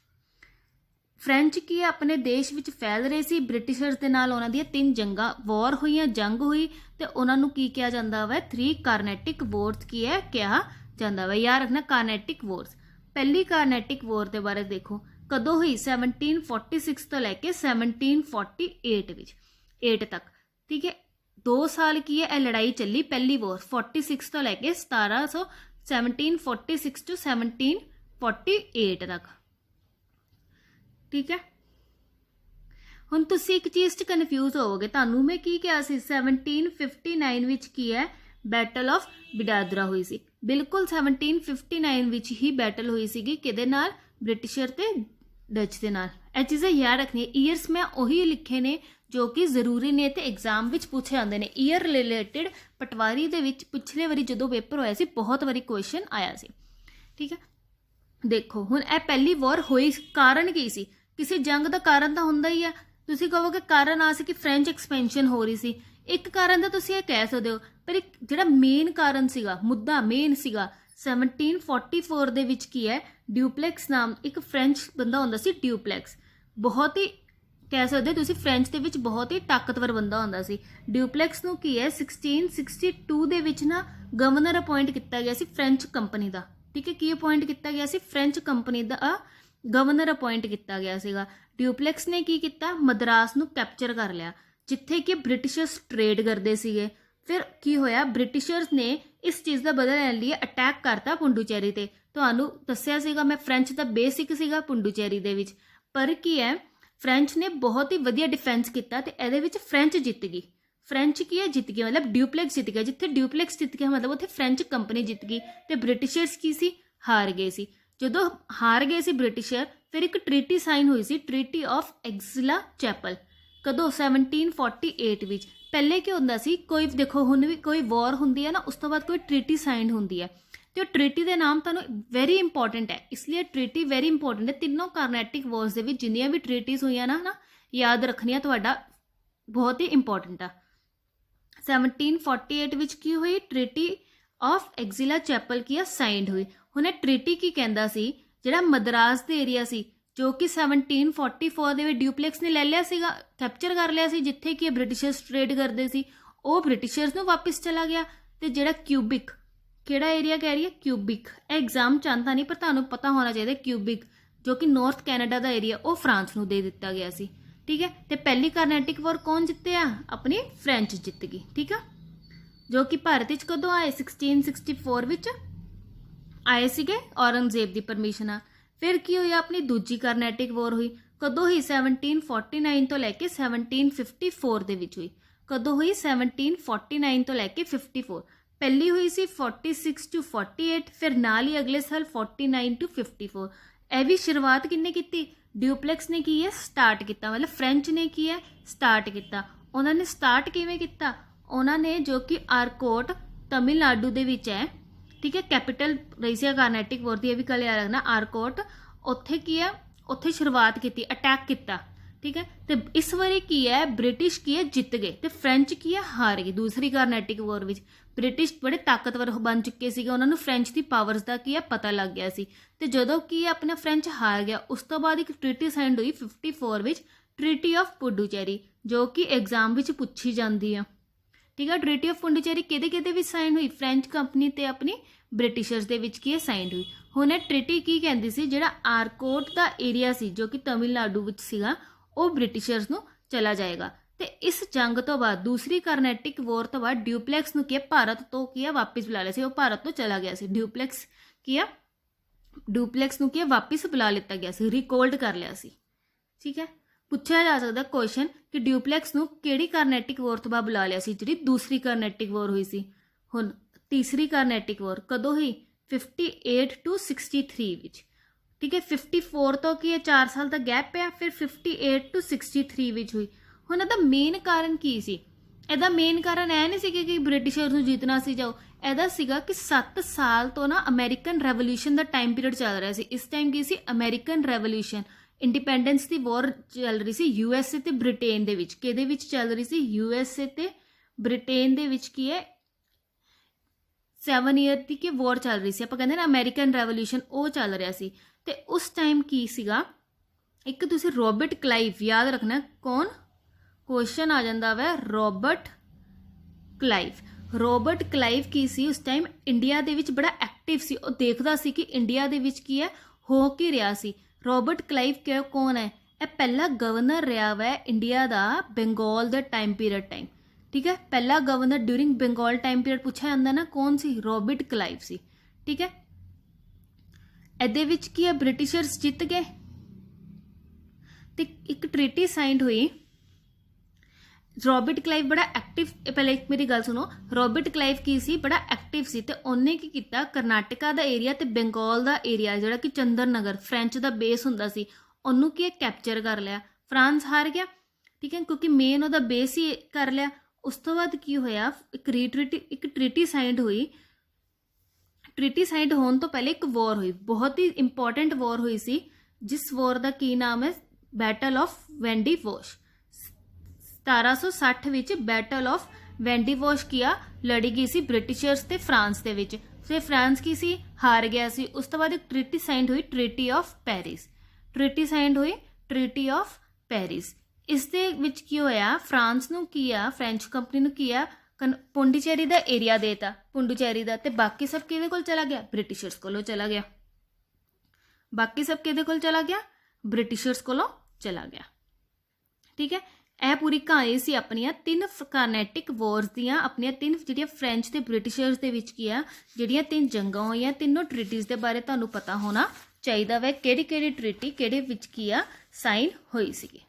ਫ੍ਰੈਂਚ ਕੀ ਆਪਣੇ ਦੇਸ਼ ਵਿੱਚ ਫੈਲ ਰਹੇ ਸੀ। ਬ੍ਰਿਟਿਸ਼ਰਸ ਦੇ ਨਾਲ ਉਹਨਾਂ ਦੀਆਂ 3 ਜੰਗਾਂ ਵਾਰ ਹੋਈਆਂ, ਜੰਗ ਹੋਈ ਤੇ ਉਹਨਾਂ ਨੂੰ ਕੀ ਕਿਹਾ ਜਾਂਦਾ ਵਾ 3 ਕਾਰਨੈਟਿਕ ਵਾਰਸ ਕੀ ਹੈ ਕਿਹਾ ਜਾਂਦਾ ਵਾ। ਯਾਦ ਰੱਖਣਾ ਕਾਰਨੈਟਿਕ ਵਾਰਸ। ਪਹਿਲੀ ਕਾਰਨੈਟਿਕ ਵਾਰ ਦੇ ਬਾਰੇ ਦੇਖੋ ਕਦੋਂ ਹੋਈ 1746 ਤੋਂ ਲੈ ਕੇ 1748 ਵਿੱਚ 8 ਤੱਕ। ਠੀਕ ਹੈ, 2 ਸਾਲ ਕੀ ਹੈ ਇਹ ਲੜਾਈ ਚੱਲੀ ਪਹਿਲੀ ਵਾਰ 46 ਤੋਂ ਲੈ ਕੇ 1746 to 1748 ਤੱਕ। ਠੀਕ ਹੈ, ਹੁਣ ਤੁਸੀਂ ਇੱਕ ਚੀਜ਼ 'ਚ ਕਨਫਿਊਜ਼ ਹੋਵੋਗੇ। ਤੁਹਾਨੂੰ ਮੈਂ ਕੀ ਕਿਹਾ ਸੀ 1759 ਵਿੱਚ ਕੀ ਹੈ ਬੈਟਲ ਆਫ ਬਿਡਾਦਰਾ ਹੋਈ ਸੀ। ਬਿਲਕੁਲ 1759 ਵਿੱਚ ਹੀ ਬੈਟਲ ਹੋਈ ਸੀਗੀ। ਕਿਹਦੇ ਨਾਲ? ਬ੍ਰਿਟਿਸ਼ਰ ਤੇ ਡੱਚ ਦੇ ਨਾਲ। ਇਹ ਚੀਜ਼ਾਂ ਯਾਦ ਰੱਖਣੀਆਂ। ਈਅਰਸ ਮੈਂ ਉਹੀ ਲਿਖੇ ਨੇ ਜੋ ਕਿ ਜ਼ਰੂਰੀ ਨੇ ਤੇ ਐਗਜ਼ਾਮ ਵਿੱਚ ਪੁੱਛੇ ਜਾਂਦੇ ਨੇ। ਈਅਰ ਰਿਲੇਟਿਡ ਪਟਵਾਰੀ ਦੇ ਵਿੱਚ ਪਿਛਲੇ ਵਾਰੀ ਜਦੋਂ ਪੇਪਰ ਹੋਇਆ ਸੀ ਬਹੁਤ ਵਾਰੀ ਕੁਐਸਚਨ ਆਇਆ ਸੀ। ਠੀਕ ਹੈ, ਦੇਖੋ ਹੁਣ ਇਹ ਪਹਿਲੀ ਵਾਰ ਹੋਈ, ਕਾਰਨ ਕੀ ਸੀ? ਕਿਸੇ ਜੰਗ ਦਾ ਕਾਰਨ ਤਾਂ ਹੁੰਦਾ ਹੀ ਆ। ਤੁਸੀਂ ਕਹੋਗੇ ਕਾਰਨ ਆ ਸੀ ਕਿ ਫ੍ਰੈਂਚ ਐਕਸਪੈਂਸ਼ਨ ਹੋ ਰਹੀ ਸੀ। ਇੱਕ ਕਾਰਨ ਤਾਂ ਤੁਸੀਂ ਇਹ ਕਹਿ ਸਕਦੇ ਹੋ, ਪਰ ਇੱਕ ਜਿਹੜਾ ਮੇਨ ਕਾਰਨ ਸੀਗਾ, ਮੁੱਦਾ ਮੇਨ ਸੀਗਾ 1744 ਦੇ ਵਿੱਚ ਕੀ ਹੈ ਡਿਊਪਲੈਕਸ ਨਾਮ ਇੱਕ ਫ੍ਰੈਂਚ ਬੰਦਾ ਹੁੰਦਾ ਸੀ। ਡਿਊਪਲੈਕਸ ਬਹੁਤ ਹੀ ਕਹਿ ਸਕਦੇ ਤੁਸੀਂ ਫ੍ਰੈਂਚ ਦੇ ਵਿੱਚ ਬਹੁਤ ਹੀ ਤਾਕਤਵਰ ਬੰਦਾ ਹੁੰਦਾ ਸੀ। ਡਿਊਪਲੈਕਸ ਨੂੰ ਕੀ ਹੈ 1662 ਦੇ ਵਿੱਚ ਨਾ ਗਵਰਨਰ ਅਪਾਇੰਟ ਕੀਤਾ ਗਿਆ ਸੀ ਫ੍ਰੈਂਚ ਕੰਪਨੀ ਦਾ। ਠੀਕ ਹੈ, ਕੀ ਅਪਾਇੰਟ ਕੀਤਾ ਗਿਆ ਸੀ? ਫ੍ਰੈਂਚ ਕੰਪਨੀ ਦਾ ਗਵਰਨਰ ਅਪਾਇੰਟ ਕੀਤਾ ਗਿਆ ਸੀਗਾ। ਡਿਊਪਲੈਕਸ ਨੇ ਕੀ ਕੀਤਾ ਮਦਰਾਸ ਨੂੰ ਕੈਪਚਰ ਕਰ ਲਿਆ ਜਿੱਥੇ ਕਿ ਬ੍ਰਿਟਿਸ਼ਰਸ ਟ੍ਰੇਡ ਕਰਦੇ ਸੀਗੇ। ਫਿਰ ਕੀ ਹੋਇਆ ਬ੍ਰਿਟਿਸ਼ਰਸ ਨੇ ਇਸ ਚੀਜ਼ ਦਾ ਬਦਲਾ ਲੈਣ ਲਈ ਅਟੈਕ ਕਰਤਾ ਪੁੰਡੂਚੇਰੀ ਤੇ। ਤੁਹਾਨੂੰ ਦੱਸਿਆ ਸੀਗਾ ਮੈਂ ਫ੍ਰੈਂਚ ਦਾ ਬੇਸਿਕ ਸੀਗਾ ਪੁੰਡੂਚੇਰੀ ਦੇ ਵਿੱਚ। ਪਰ ਕੀ ਹੈ ਫ੍ਰੈਂਚ ਨੇ ਬਹੁਤ ਹੀ ਵਧੀਆ ਡਿਫੈਂਸ ਕੀਤਾ ਤੇ ਇਹਦੇ ਵਿੱਚ ਫ੍ਰੈਂਚ ਜਿੱਤ ਗਈ। ਫ੍ਰੈਂਚ ਕੀ ਹੈ ਜਿੱਤ ਗਈ ਮਤਲਬ ਡਿਊਪਲੈਕਸ ਜਿੱਤ ਗਿਆ। ਜਿੱਥੇ ਡਿਊਪਲੈਕਸ ਜਿੱਤ ਗਿਆ ਮਤਲਬ ਉੱਥੇ ਫ੍ਰੈਂਚ ਕੰਪਨੀ ਜਿੱਤ ਗਈ ਤੇ ਬ੍ਰਿਟਿਸ਼ਰਸ ਕੀ ਸੀ ਹਾਰ ਗਏ ਸੀ। ਜਦੋਂ ਹਾਰ ਗਏ ਸੀ ਬ੍ਰਿਟਿਸ਼ਰ ਫਿਰ ਇੱਕ ਟ੍ਰੀਟੀ ਸਾਈਨ ਹੋਈ ਸੀ ਟ੍ਰੀਟੀ ਆਫ ਐਗਜ਼ਿਲਾ ਚੈਪਲ। ਕਦੋਂ? 1748 ਵਿੱਚ। ਪਹਿਲੇ ਕੀ ਹੁੰਦਾ ਸੀ ਕੋਈ ਦੇਖੋ ਹੁਣ ਵੀ ਕੋਈ ਵਾਰ ਹੁੰਦੀ ਹੈ ਨਾ ਉਸ ਤੋਂ ਬਾਅਦ ਕੋਈ ਟ੍ਰੀਟੀ ਸਾਈਨ ਹੁੰਦੀ ਹੈ ਤੇ ਉਹ ਟ੍ਰੀਟੀ ਦੇ ਨਾਮ ਤੁਹਾਨੂੰ ਵੈਰੀ ਇੰਪੋਰਟੈਂਟ ਹੈ। ਇਸ ਲਈ ਟ੍ਰੀਟੀ ਵੈਰੀ ਇੰਪੋਰਟੈਂਟ ਹੈ। ਤਿੰਨੋਂ ਕਾਰਨੈਟਿਕ ਵਾਰਸ ਦੇ ਵਿੱਚ ਜਿੰਨੀਆਂ ਵੀ ਟ੍ਰੀਟੀਜ਼ ਹੋਈਆਂ ਨਾ ਯਾਦ ਰੱਖਣੀਆਂ ਤੁਹਾਡਾ ਬਹੁਤ ਹੀ ਇੰਪੋਰਟੈਂਟ ਆ। 1748 ਵਿੱਚ ਕੀ ਹੋਈ ਟ੍ਰੀਟੀ ਆਫ ਐਗਜ਼ਿਲਾ ਚੈਪਲ ਕੀ ਆ ਸਾਈਨਡ ਹੋਈ। ਹੁਣ ਇਹ ਟ੍ਰੀਟੀ ਕੀ ਕਹਿੰਦਾ ਸੀ ਜਿਹੜਾ ਮਦਰਾਸ ਦੇ ਏਰੀਆ ਸੀ ਜੋ ਕਿ 1744 ਦੇ ਵਿੱਚ ਡਿਊਪਲੈਕਸ ਨੇ ਲੈ ਲਿਆ ਸੀਗਾ, ਕੈਪਚਰ ਕਰ ਲਿਆ ਸੀ ਜਿੱਥੇ ਕਿ ਬ੍ਰਿਟਿਸ਼ਰਸ ਟ੍ਰੇਡ ਕਰਦੇ ਸੀ, ਉਹ ਬ੍ਰਿਟਿਸ਼ਰਸ ਨੂੰ ਵਾਪਿਸ ਚਲਾ ਗਿਆ। ਤੇ ਜਿਹੜਾ ਕਿਊਬਿਕ ਕਿਹੜਾ ਏਰੀਆ ਕਹਿ ਰਹੀ ਹੈ ਕਿਊਬਿਕ, ਇਹ ਐਗਜ਼ਾਮ ਚਾਹੁੰਦਾ ਨਹੀਂ ਪਰ ਤੁਹਾਨੂੰ ਪਤਾ ਹੋਣਾ ਚਾਹੀਦਾ ਕਿਊਬਿਕ ਜੋ ਕਿ ਨਾਰਥ ਕੈਨੇਡਾ ਦਾ ਏਰੀਆ ਉਹ ਫਰਾਂਸ ਨੂੰ ਦੇ ਦਿੱਤਾ ਗਿਆ ਸੀ। ठीक है। तो पहली कार्नैटिक वॉर कौन जित्ते आ? अपनी फ्रेंच जित गई, ठीक है, जो कि भारत विच कदों आए? 1664 विच आए सीगे औरंगजेब की परमिशन आ। फिर की होया? अपनी दूजी कार्नैटिक वॉर हुई, कदों हुई? 1749 तो लैके 1754 दे विच हुई। कदों हुई? 1749 तो लैके 54। पहली हुई सी 46 टू 48, फिर नाल ही अगले साल 49 टू 54। यह भी शुरुआत किन्ने की? ड्यूप्लैक्स ने की है स्टार्ट किया, मतलब फ्रेंच ने की है स्टार्ट किया। उन्होंने स्टार्ट किवें किया? उन्होंने जो कि आरकोट तमिलनाडु दे विच है, ठीक है, कैपिटल रही सी कार्नैटिक वॉर की, यह भी कल याद रखना, आरकोट, उत्थे की है, उत्थे शुरुआत की, अटैक किया, ठीक है। तो इस बारी की है ब्रिटिश की है जित गए, तो फ्रेंच की है हार गई। दूसरी कार्नैटिक वॉर विच ब्रिटिश बड़े ताकतवर बन चुके थे, उन्होंने फ्रेंच की पावर्स का की है पता लग गया सी। ते जदों की है अपना फ्रेंच हार गया, उस तो बाद एक ट्रीटी साइन हुई 54 विच, ट्रीटी ऑफ पुडुचेरी, जो कि एग्जाम विच पूछी जाती है, ठीक है। ट्रीटी ऑफ पुडुचेरी किहदे विच साइन हुई? फ्रेंच कंपनी ते अपनी ब्रिटिशर्स दे विच की है साइन हुई। हुण ये ट्रीटी की कहती सी, जिहड़ा आरकोट का एरिया सी जो कि तमिलनाडु विच सीगा, वो ब्रिटिशर्स नूं चला जाएगा। तो इस जंग तो बाद दूसरी कार्नैटिक वॉर तो बाद ड्यूप्लैक्स नूं की भारत तो की वापस बुला लिया सी, वो भारत तो चला गया सी। ड्यूप्लैक्स की ड्यूप्लैक्स नूं की वापस बुला लिता गया सी, रिकॉल्ड कर लिया सी, ठीक है। पूछा जा सकता क्वेश्चन कि ड्यूप्लैक्स नूं किहड़ी कार्नैटिक वॉर तो बाद बुला लिया सी, जिहड़ी दूसरी कार्नैटिक वॉर हुई सी। हुण तीसरी कार्नैटिक वॉर कदों हुई? 58 टू 63 विच, ठीक है। 54 तो की 4 साल का गैप पिया, फिर 58 टू 63 विच हुई। हुण इहदा मेन कारण की सी? इहदा मेन कारण यह नहीं सीगा कि ब्रिटिशर्स नूं जीतना सी जाओ, इहदा सीगा कि 7 साल तो ना अमेरिकन रैवोल्यूशन का टाइम पीरियड चल रहा सी। इस टाइम की सी? अमेरिकन रैवोल्यूशन, इंडिपेंडेंस की वॉर चल रही सी यूएसए ते ब्रिटेन दे विच। किहदे विच चल रही सी? यूएसए ते ब्रिटेन दे विच की है 7 ईयर की वॉर चल रही सी, आपां कहंदे ना अमेरिकन रैवोल्यूशन, वो चल रहा सी। ते उस टाइम की सीगा, एक तुसीं रॉबर्ट क्लाइव याद रखना, कौन? क्वेश्चन आ जाता वै रॉबर्ट क्लाइव। रॉबर्ट क्लाइव की सी उस टाइम इंडिया दे विच बड़ा एक्टिव सी, वो देखदा सी कि इंडिया दे विच की है हो की रहा सी। रॉबर्ट क्लाइव कौन है? यह पहला गवर्नर रहा वै इंडिया का Bengal the time period time, ठीक है। पहला governor during Bengal time period पूछा जाता ना, कौन सी? रॉबर्ट क्लाइव सी, ठीक है। ਇਹਦੇ ਵਿੱਚ ਕੀ ਹੈ ब्रिटिशर्स जित गए। तो एक ट्रीटी साइंड हुई, रॉबर्ट क्लाइव बड़ा एक्टिव, पहले एक मेरी गल सुनो, रॉबर्ट क्लाइव की सी बड़ा एक्टिव सी, ते उन्हें की किया करनाटका का एरिया ते बंगाल का एरिया जिहड़ा कि चंदन नगर फ्रेंच का बेस हुंदा सी, उन्होंने की कैप्चर कर लिया। फ्रांस हार गया, ठीक है, क्योंकि मेन उहदा बेस ही कर लिया। उस तो बाद की होया, एक ट्रीटी साइंड हुई। ट्रीटी साइंड होने तो पहले एक वॉर हुई, बहुत ही इंपॉर्टेंट वॉर हुई सी, जिस वॉर का की नाम है बैटल ऑफ वेंडीवॉश। 1760 विच बैटल ऑफ वेंडीवॉश किया लड़ी गई सी ब्रिटिशर्स ते फ्रांस दे विच। फिर फ्रांस की सी हार गया सी। उस तो बाद एक ट्रीटी साइंड हुई, treaty of Paris. Treaty signed हुई ट्रीटी ऑफ पेरिस। इस दे विच की होया, फ्रांस नूं किया, फ्रेंच कंपनी नूं किया पुंडीचेरी का एरिया देता, पुंडुचेरी का, ते बाकी सब किहदे कोल चला गया? ब्रिटिशर्स कोलों चला गया। बाकी सब किहदे कोल चला गया? ब्रिटिशर्स कोलों चला गया, ठीक है। यह पूरी कहानी सी अपनियां 3 कार्नैटिक वॉर्स दियां, अपनियां 3 जिहड़ियां फ्रेंच ते ब्रिटिशर्स दे विच की जिहड़ियां 3 जंगां होईयां, तीनों ट्रीटीज़ दे बारे तुहानूं पता होना चाहिदा वै, किहड़ी ट्रीटी किहड़े विच की साइन होई सीगी,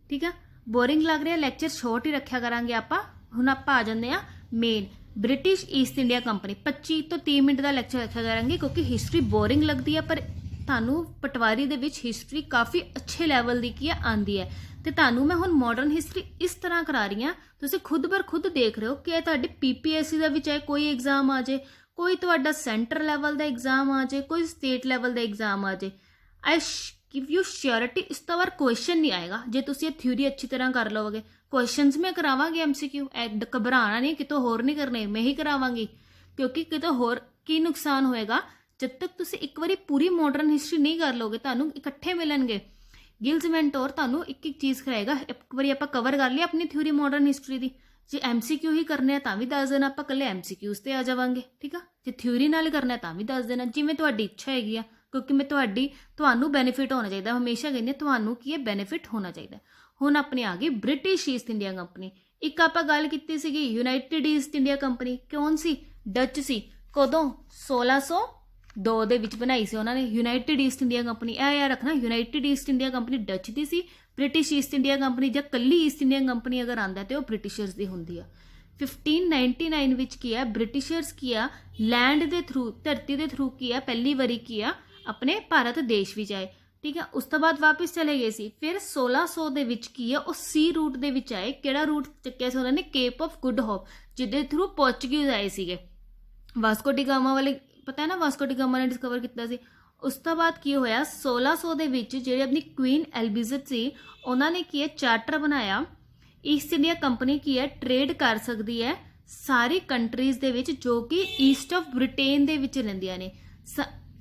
ठीक है। बोरिंग लग रहा लैक्चर शॉर्ट ही रखा करांगे आपां। हुण आपां आ जांदे आ main British East India company. 25 तो 30 मिनट का लैक्चर रखा करांगे, क्योंकि हिस्टरी बोरिंग लगती है, पर तुहानूं पटवारी दे विच हिस्टरी काफ़ी अच्छे लैवल की आंदी है। तो तुहानूं मैं हुण मॉडर्न हिस्टरी इस तरह करा रही हाँ, तुसीं खुद बर खुद देख रहे हो कि तुहाडे PPSC का भी चाहे कोई एग्जाम आ जाए, कोई तुहाडा सेंटर लैवल का एग्जाम आ जाए, कोई स्टेट लैवल का एग्जाम आ जाए, आई गिव यू श्योरिटी इस तो बार क्वेश्चन नहीं आएगा जे तुसीं ये थ्योरी अच्छी तरह कर लोगे। क्वेश्चनस मैं करावांगी MCQ, घबराना नहीं, कितों होर नहीं करने, मैं ही करावांगी, क्योंकि कितों होर की नुकसान होएगा जब तक तुसीं एक बारी पूरी मॉडर्न हिस्टरी नहीं कर लोगे। तुहानूं इकट्ठे मिलणगे गिल्स मेंटोर, तुहानूं एक एक चीज़ कराएगा। एक बारी आपां कवर कर लिया अपनी थ्योरी मॉडर्न हिस्टरी की, जे MCQ ही करने तां भी दस देना, आपां कल्ले MCQs ते आ जावांगे, ठीक है। जे थ्योरी नाल करना तां भी दस देना, जिवें तुहाडी इच्छा हैगी आ, क्योंकि मैं ਤੁਹਾਨੂੰ ਬੈਨੀਫਿਟ ਹੋਣਾ ਚਾਹੀਦਾ, ਹਮੇਸ਼ਾ ਕਹਿੰਦੇ ਤੁਹਾਨੂੰ ਕੀ ਹੈ ਬੈਨੀਫਿਟ ਹੋਣਾ ਚਾਹੀਦਾ। ਹੁਣ ਆਪਣੀ ਆ ਗਈ ਬ੍ਰਿਟਿਸ਼ ਈਸਟ ਇੰਡੀਆ ਕੰਪਨੀ। ਇੱਕ ਆਪਾਂ ਗੱਲ ਕੀਤੀ ਸੀਗੀ ਯੂਨਾਈਟਿਡ ਈਸਟ ਇੰਡੀਆ ਕੰਪਨੀ, ਕੌਣ ਸੀ? ਡੱਚ ਸੀ। ਕਦੋਂ? 1602 ਦੇ ਵਿੱਚ ਬਣਾਈ ਸੀ ਉਹਨਾਂ ਨੇ ਯੂਨਾਈਟਿਡ ਈਸਟ ਇੰਡੀਆ ਕੰਪਨੀ। ਇਹ ਯਾਦ ਰੱਖਣਾ, United East India company Dutch ਦੀ ਸੀ, ਬ੍ਰਿਟਿਸ਼ ਈਸਟ ਇੰਡੀਆ ਕੰਪਨੀ ਜਾਂ ਕੱਲੀ ਈਸਟ ਇੰਡੀਆ ਕੰਪਨੀ ਅਗਰ ਆਉਂਦਾ ਤੇ ਉਹ ਬ੍ਰਿਟਿਸ਼ਰਸ ਦੀ ਹੁੰਦੀ ਆ। 1599 ਵਿੱਚ ਕੀ ਆ, ਬ੍ਰਿਟਿਸ਼ਰਸ ਕੀ ਆ ਲੈਂਡ ਦੇ ਥਰੂ, ਧਰਤੀ ਦੇ ਥਰੂ ਕੀ ਆ ਪਹਿਲੀ ਵਾਰੀ ਕੀ ਆ ਆਪਣੇ ਭਾਰਤ ਦੇਸ਼ ਵਿੱਚ ਆਏ। ਠੀਕ ਹੈ, ਉਸ ਤੋਂ ਬਾਅਦ ਵਾਪਿਸ ਚਲੇ ਗਏ ਸੀ। ਫਿਰ 1600 ਦੇ ਵਿੱਚ ਕੀ ਆ ਉਹ ਸੀ ਰੂਟ ਦੇ ਵਿੱਚ ਆਏ। ਕਿਹੜਾ ਰੂਟ ਚੱਕਿਆ ਸੀ ਉਹਨਾਂ ਨੇ? ਕੇਪ ਆਫ ਗੁੱਡ ਹੋਪ, ਜਿਹਦੇ ਥਰੂ ਪੋਰਚੁਗੀਜ਼ ਆਏ ਸੀਗੇ। ਵਾਸਕੋ ਡੀ ਗਾਮਾ ਵਾਲੇ ਪਤਾ ਹੈ ਨਾ, ਵਾਸਕੋ ਡੀ ਗਾਮਾ ਨੇ ਡਿਸਕਵਰ ਕੀਤਾ ਸੀ। ਉਸ ਤੋਂ ਬਾਅਦ ਕੀ ਹੋਇਆ 1600 ਦੇ ਵਿੱਚ ਜਿਹੜੀ ਆਪਣੀ ਕੁਈਨ ਐਲਿਜ਼ਾਬੈਥ ਸੀ ਉਹਨਾਂ ਨੇ ਕੀ ਹੈ ਚਾਰਟਰ ਬਣਾਇਆ। ਈਸਟ ਇੰਡੀਆ ਕੰਪਨੀ ਕੀ ਹੈ ਟ੍ਰੇਡ ਕਰ ਸਕਦੀ ਹੈ ਸਾਰੀ ਕੰਟਰੀਜ਼ ਦੇ ਵਿੱਚ ਜੋ ਕਿ ਈਸਟ ਆਫ ਬ੍ਰਿਟੇਨ ਦੇ ਵਿੱਚ ਰਹਿੰਦੀਆਂ ਨੇ।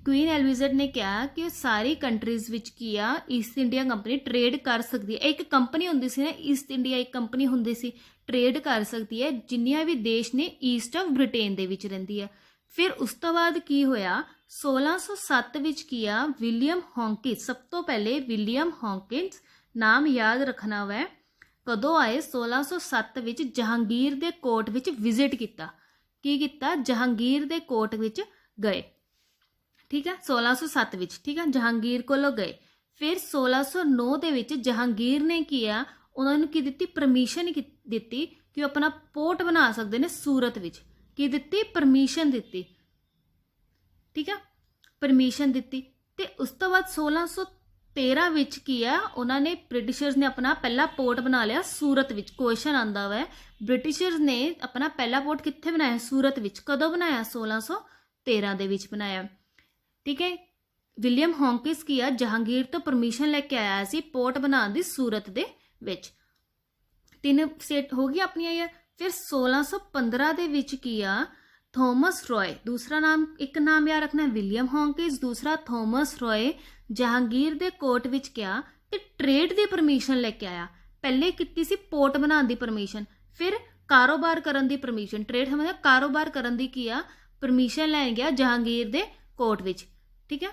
ਕੁਈਨ ਐਲਿਜ਼ਾਬੈਥ ਨੇ ਕਿਹਾ ਕਿ ਉਹ ਸਾਰੀ ਕੰਟਰੀਜ਼ ਵਿੱਚ ਕੀ ਆ ਈਸਟ ਇੰਡੀਆ ਕੰਪਨੀ ਟ੍ਰੇਡ ਕਰ ਸਕਦੀ ਹੈ। ਇੱਕ ਕੰਪਨੀ ਹੁੰਦੀ ਸੀ ਨਾ ਈਸਟ ਇੰਡੀਆ, ਇੱਕ ਕੰਪਨੀ ਹੁੰਦੀ ਸੀ, ਟ੍ਰੇਡ ਕਰ ਸਕਦੀ ਹੈ ਜਿੰਨੀਆਂ ਵੀ ਦੇਸ਼ ਨੇ ਈਸਟ ਆਫ ਬ੍ਰਿਟੇਨ ਦੇ ਵਿੱਚ ਰਹਿੰਦੀ ਹੈ। ਫਿਰ ਉਸ ਤੋਂ ਬਾਅਦ ਕੀ ਹੋਇਆ 1607 ਵਿੱਚ ਕੀ ਆ ਵਿਲੀਅਮ ਹੌਕਿੰਸ, ਸਭ ਤੋਂ ਪਹਿਲੇ ਵਿਲੀਅਮ ਹੌਕਿੰਸ ਨਾਮ ਯਾਦ ਰੱਖਣਾ ਵਾ। ਕਦੋਂ ਆਏ? 1607 ਵਿੱਚ ਜਹਾਂਗੀਰ ਦੇ ਕੋਰਟ ਵਿੱਚ ਵਿਜ਼ਿਟ ਕੀਤਾ। ਕੀ ਕੀਤਾ? ਜਹਾਂਗੀਰ ਦੇ ਕੋਰਟ ਵਿੱਚ ਗਏ। ਠੀਕ ਹੈ, 1607 ਵਿੱਚ। ਠੀਕ ਹੈ, ਜਹਾਂਗੀਰ ਕੋਲੋਂ ਗਏ। ਫਿਰ 1609 ਦੇ ਵਿੱਚ ਜਹਾਂਗੀਰ ਨੇ ਕੀ ਆ ਉਹਨਾਂ ਨੂੰ ਕੀ ਦਿੱਤੀ? ਪਰਮਿਸ਼ਨ ਦਿੱਤੀ ਕਿ ਉਹ ਆਪਣਾ ਪੋਰਟ ਬਣਾ ਸਕਦੇ ਨੇ ਸੂਰਤ ਵਿੱਚ। ਕੀ ਦਿੱਤੀ? ਪਰਮਿਸ਼ਨ ਦਿੱਤੀ। ਠੀਕ ਹੈ, ਪਰਮਿਸ਼ਨ ਦਿੱਤੀ। ਤੇ ਉਸ ਤੋਂ ਬਾਅਦ 1613 ਵਿੱਚ ਕੀ ਆ ਉਹਨਾਂ ਨੇ ਬ੍ਰਿਟਿਸ਼ਰਸ ਨੇ ਆਪਣਾ ਪਹਿਲਾ ਪੋਰਟ ਬਣਾ ਲਿਆ ਸੂਰਤ ਵਿੱਚ। ਕੁਐਸਚਨ ਆਉਂਦਾ ਵਾ ਬ੍ਰਿਟਿਸ਼ਰਸ ਨੇ ਆਪਣਾ ਪਹਿਲਾ ਪੋਰਟ ਕਿੱਥੇ ਬਣਾਇਆ? ਸੂਰਤ ਵਿੱਚ। ਕਦੋਂ ਬਣਾਇਆ? 1613 ਦੇ ਵਿੱਚ ਬਣਾਇਆ। ਠੀਕ ਹੈ, ਵਿਲੀਅਮ ਹੌਕਿੰਸ ਕੀ ਆ ਜਹਾਂਗੀਰ ਤੋਂ ਪਰਮਿਸ਼ਨ ਲੈ ਕੇ ਆਇਆ ਸੀ ਪੋਰਟ ਬਣਾਉਣ ਦੀ ਸੂਰਤ ਦੇ ਵਿੱਚ। 3 ਸਟੇਟ ਹੋ ਗਈ ਆਪਣੀਆਂ ਯਾਰ। ਫਿਰ 1615 ਦੇ ਵਿੱਚ ਕੀ ਆ ਥੋਮਸ ਰॉय, ਦੂਸਰਾ ਨਾਮ, ਇੱਕ ਨਾਮ ਯਾਦ ਰੱਖਣਾ ਵਿਲੀਅਮ ਹੌਕਿੰਸ, ਦੂਸਰਾ ਥੋਮਸ ਰॉय ਜਹਾਂਗੀਰ ਦੇ ਕੋਰਟ ਵਿੱਚ ਗਿਆ ਤੇ ਟ੍ਰੇਡ ਦੀ ਪਰਮਿਸ਼ਨ ਲੈ ਕੇ ਆਇਆ। ਪਹਿਲੇ ਕੀਤੀ ਸੀ ਪੋਰਟ ਬਣਾਉਣ ਦੀ ਪਰਮਿਸ਼ਨ, ਫਿਰ ਕਾਰੋਬਾਰ ਕਰਨ ਦੀ ਪਰਮਿਸ਼ਨ। ਟ੍ਰੇਡ ਸਮਝਿਆ, ਕਾਰੋਬਾਰ ਕਰਨ ਦੀ ਕੀ ਆ ਪਰਮਿਸ਼ਨ ਲੈਣ ਗਿਆ ਜਹਾਂਗੀਰ ਦੇ ਕੋਰਟ ਵਿੱਚ। ਠੀਕ ਹੈ,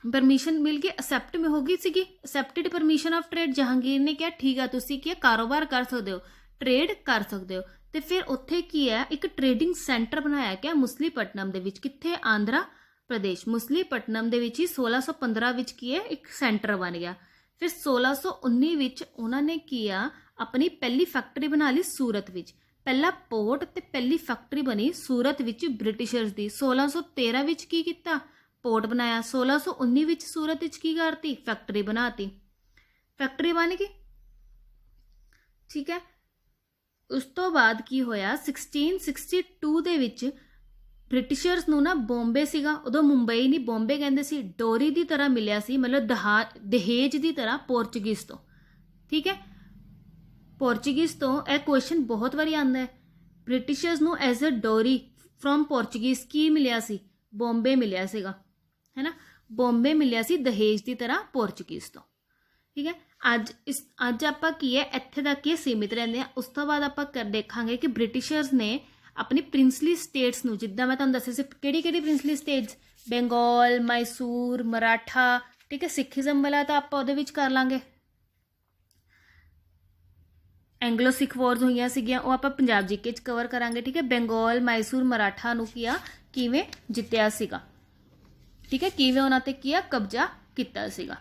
ਪਰਮਿਸ਼ਨ ਮਿਲ ਗਈ, ਅਸੈਪਟ में ਹੋ ਗਈ ਸੀਗੀ, accepted permission of trade. Jahangir ਨੇ ਕਿਹਾ ਠੀਕ ਆ ਤੁਸੀਂ ਕੀ ਕਾਰੋਬਾਰ ਕਰ ਸਕਦੇ ਹੋ, ਟ੍ਰੇਡ ਕਰ ਸਕਦੇ ਹੋ। ਤੇ ਫਿਰ ਉੱਥੇ ਕੀ ਹੈ ਇੱਕ ਟ੍ਰੇਡਿੰਗ ਸੈਂਟਰ ਬਣਾਇਆ ਗਿਆ ਮੁਸਲੀਪਟਨਮ ਦੇ ਵਿੱਚ। ਕਿੱਥੇ? ਆਂਧਰਾ ਪ੍ਰਦੇਸ਼, ਮੁਸਲੀਪਟਨਮ ਦੇ ਵਿੱਚ ਹੀ 1615 ਵਿੱਚ ਕੀ ਹੈ ਇੱਕ ਸੈਂਟਰ ਬਣ ਗਿਆ। ਫਿਰ 1619 ਵਿੱਚ ਉਹਨਾਂ ਨੇ ਕੀ ਆ ਆਪਣੀ ਪਹਿਲੀ ਫੈਕਟਰੀ ਬਣਾ ਲਈ ਸੂਰਤ ਵਿੱਚ। ਪਹਿਲਾ ਪੋਰਟ ਤੇ ਪਹਿਲੀ ਫੈਕਟਰੀ ਬਣੀ ਸੂਰਤ ਵਿੱਚ ਬ੍ਰਿਟਿਸ਼ਰਸ ਦੀ। 1613 ਵਿੱਚ ਕੀ ਕੀਤਾ? ਪੋਰਟ ਬਣਾਇਆ। 1619 ਵਿੱਚ ਸੂਰਤ ਵਿੱਚ ਕੀ ਕਰਤੀ? ਫੈਕਟਰੀ ਬਣਾਤੀ। ਫੈਕਟਰੀ ਬਣ ਗਈ। ਠੀਕ ਹੈ, ਉਸ ਤੋਂ ਬਾਅਦ ਕੀ ਹੋਇਆ 1662 ਦੇ ਵਿੱਚ ਬ੍ਰਿਟਿਸ਼ਰਸ ਨੂੰ ਨਾ ਬੰਬੇ ਸੀਗਾ ਉਦੋਂ, ਮੁੰਬਈ ਨਹੀਂ ਬੰਬੇ ਕਹਿੰਦੇ ਸੀ, ਡੋਰੀ ਦੀ ਤਰ੍ਹਾਂ ਮਿਲਿਆ ਸੀ, ਮਤਲਬ ਦਹੇਜ ਦੀ ਤਰ੍ਹਾਂ ਪੋਰਚੁਗੀਜ਼ ਤੋਂ। ਠੀਕ ਹੈ, ਪੋਰਚੁਗੀਜ਼ ਤੋਂ ਇਹ ਕੁਐਸਚਨ ਬਹੁਤ ਵਾਰੀ ਆਉਂਦਾ ਹੈ। ਬ੍ਰਿਟਿਸ਼ਰਸ ਨੂੰ ਐਜ਼ ਅ ਡੋਰੀ ਫਰੋਮ ਪੋਰਚੁਗੀਜ਼ ਕੀ ਮਿਲਿਆ ਸੀ? ਬੰਬੇ ਮਿਲਿਆ ਸੀਗਾ, ਹੈ ਨਾ, ਬੰਬੇ ਮਿਲਿਆ ਸੀ ਦਹੇਜ ਦੀ ਤਰ੍ਹਾਂ ਪੋਰਚੁਗੀਜ਼ ਤੋਂ। ਠੀਕ ਹੈ, ਅੱਜ ਆਪਾਂ ਕੀ ਹੈ ਇੱਥੇ ਤੱਕ ਹੀ ਸੀਮਿਤ ਰਹਿੰਦੇ ਹਾਂ। ਉਸ ਤੋਂ ਬਾਅਦ ਆਪਾਂ ਦੇਖਾਂਗੇ ਕਿ ਬ੍ਰਿਟਿਸ਼ਰਸ ਨੇ ਆਪਣੀ ਪ੍ਰਿੰਸਲੀ ਸਟੇਟਸ ਨੂੰ, ਜਿੱਦਾਂ ਮੈਂ ਤੁਹਾਨੂੰ ਦੱਸਿਆ ਸੀ ਕਿਹੜੀ ਪ੍ਰਿੰਸਲੀ ਸਟੇਟਸ, ਬੰਗਾਲ, ਮੈਸੂਰ, ਮਰਾਠਾ। ਠੀਕ ਹੈ, ਸਿੱਖੀਜ਼ਮ ਵਾਲਾ ਤਾਂ ਆਪਾਂ ਉਹਦੇ ਵਿੱਚ ਕਰ ਲਾਂਗੇ, ਐਂਗਲੋ ਸਿੱਖ ਵਾਰਸ ਹੋਈਆਂ ਸੀਗੀਆਂ ਉਹ ਆਪਾਂ ਪੰਜਾਬ ਜੀਕੇ 'ਚ ਕਵਰ ਕਰਾਂਗੇ। ਠੀਕ ਹੈ, ਬੰਗਾਲ, ਮੈਸੂਰ, ਮਰਾਠਾ ਨੂੰ ਕੀ ਆ ਕਿਵੇਂ ਜਿੱਤਿਆ ਸੀਗਾ। ਠੀਕ ਹੈ, ਕਿਵੇਂ ਉਹਨਾਂ ਤੇ ਕੀ ਆ ਕਬਜ਼ਾ ਕੀਤਾ ਸੀਗਾ।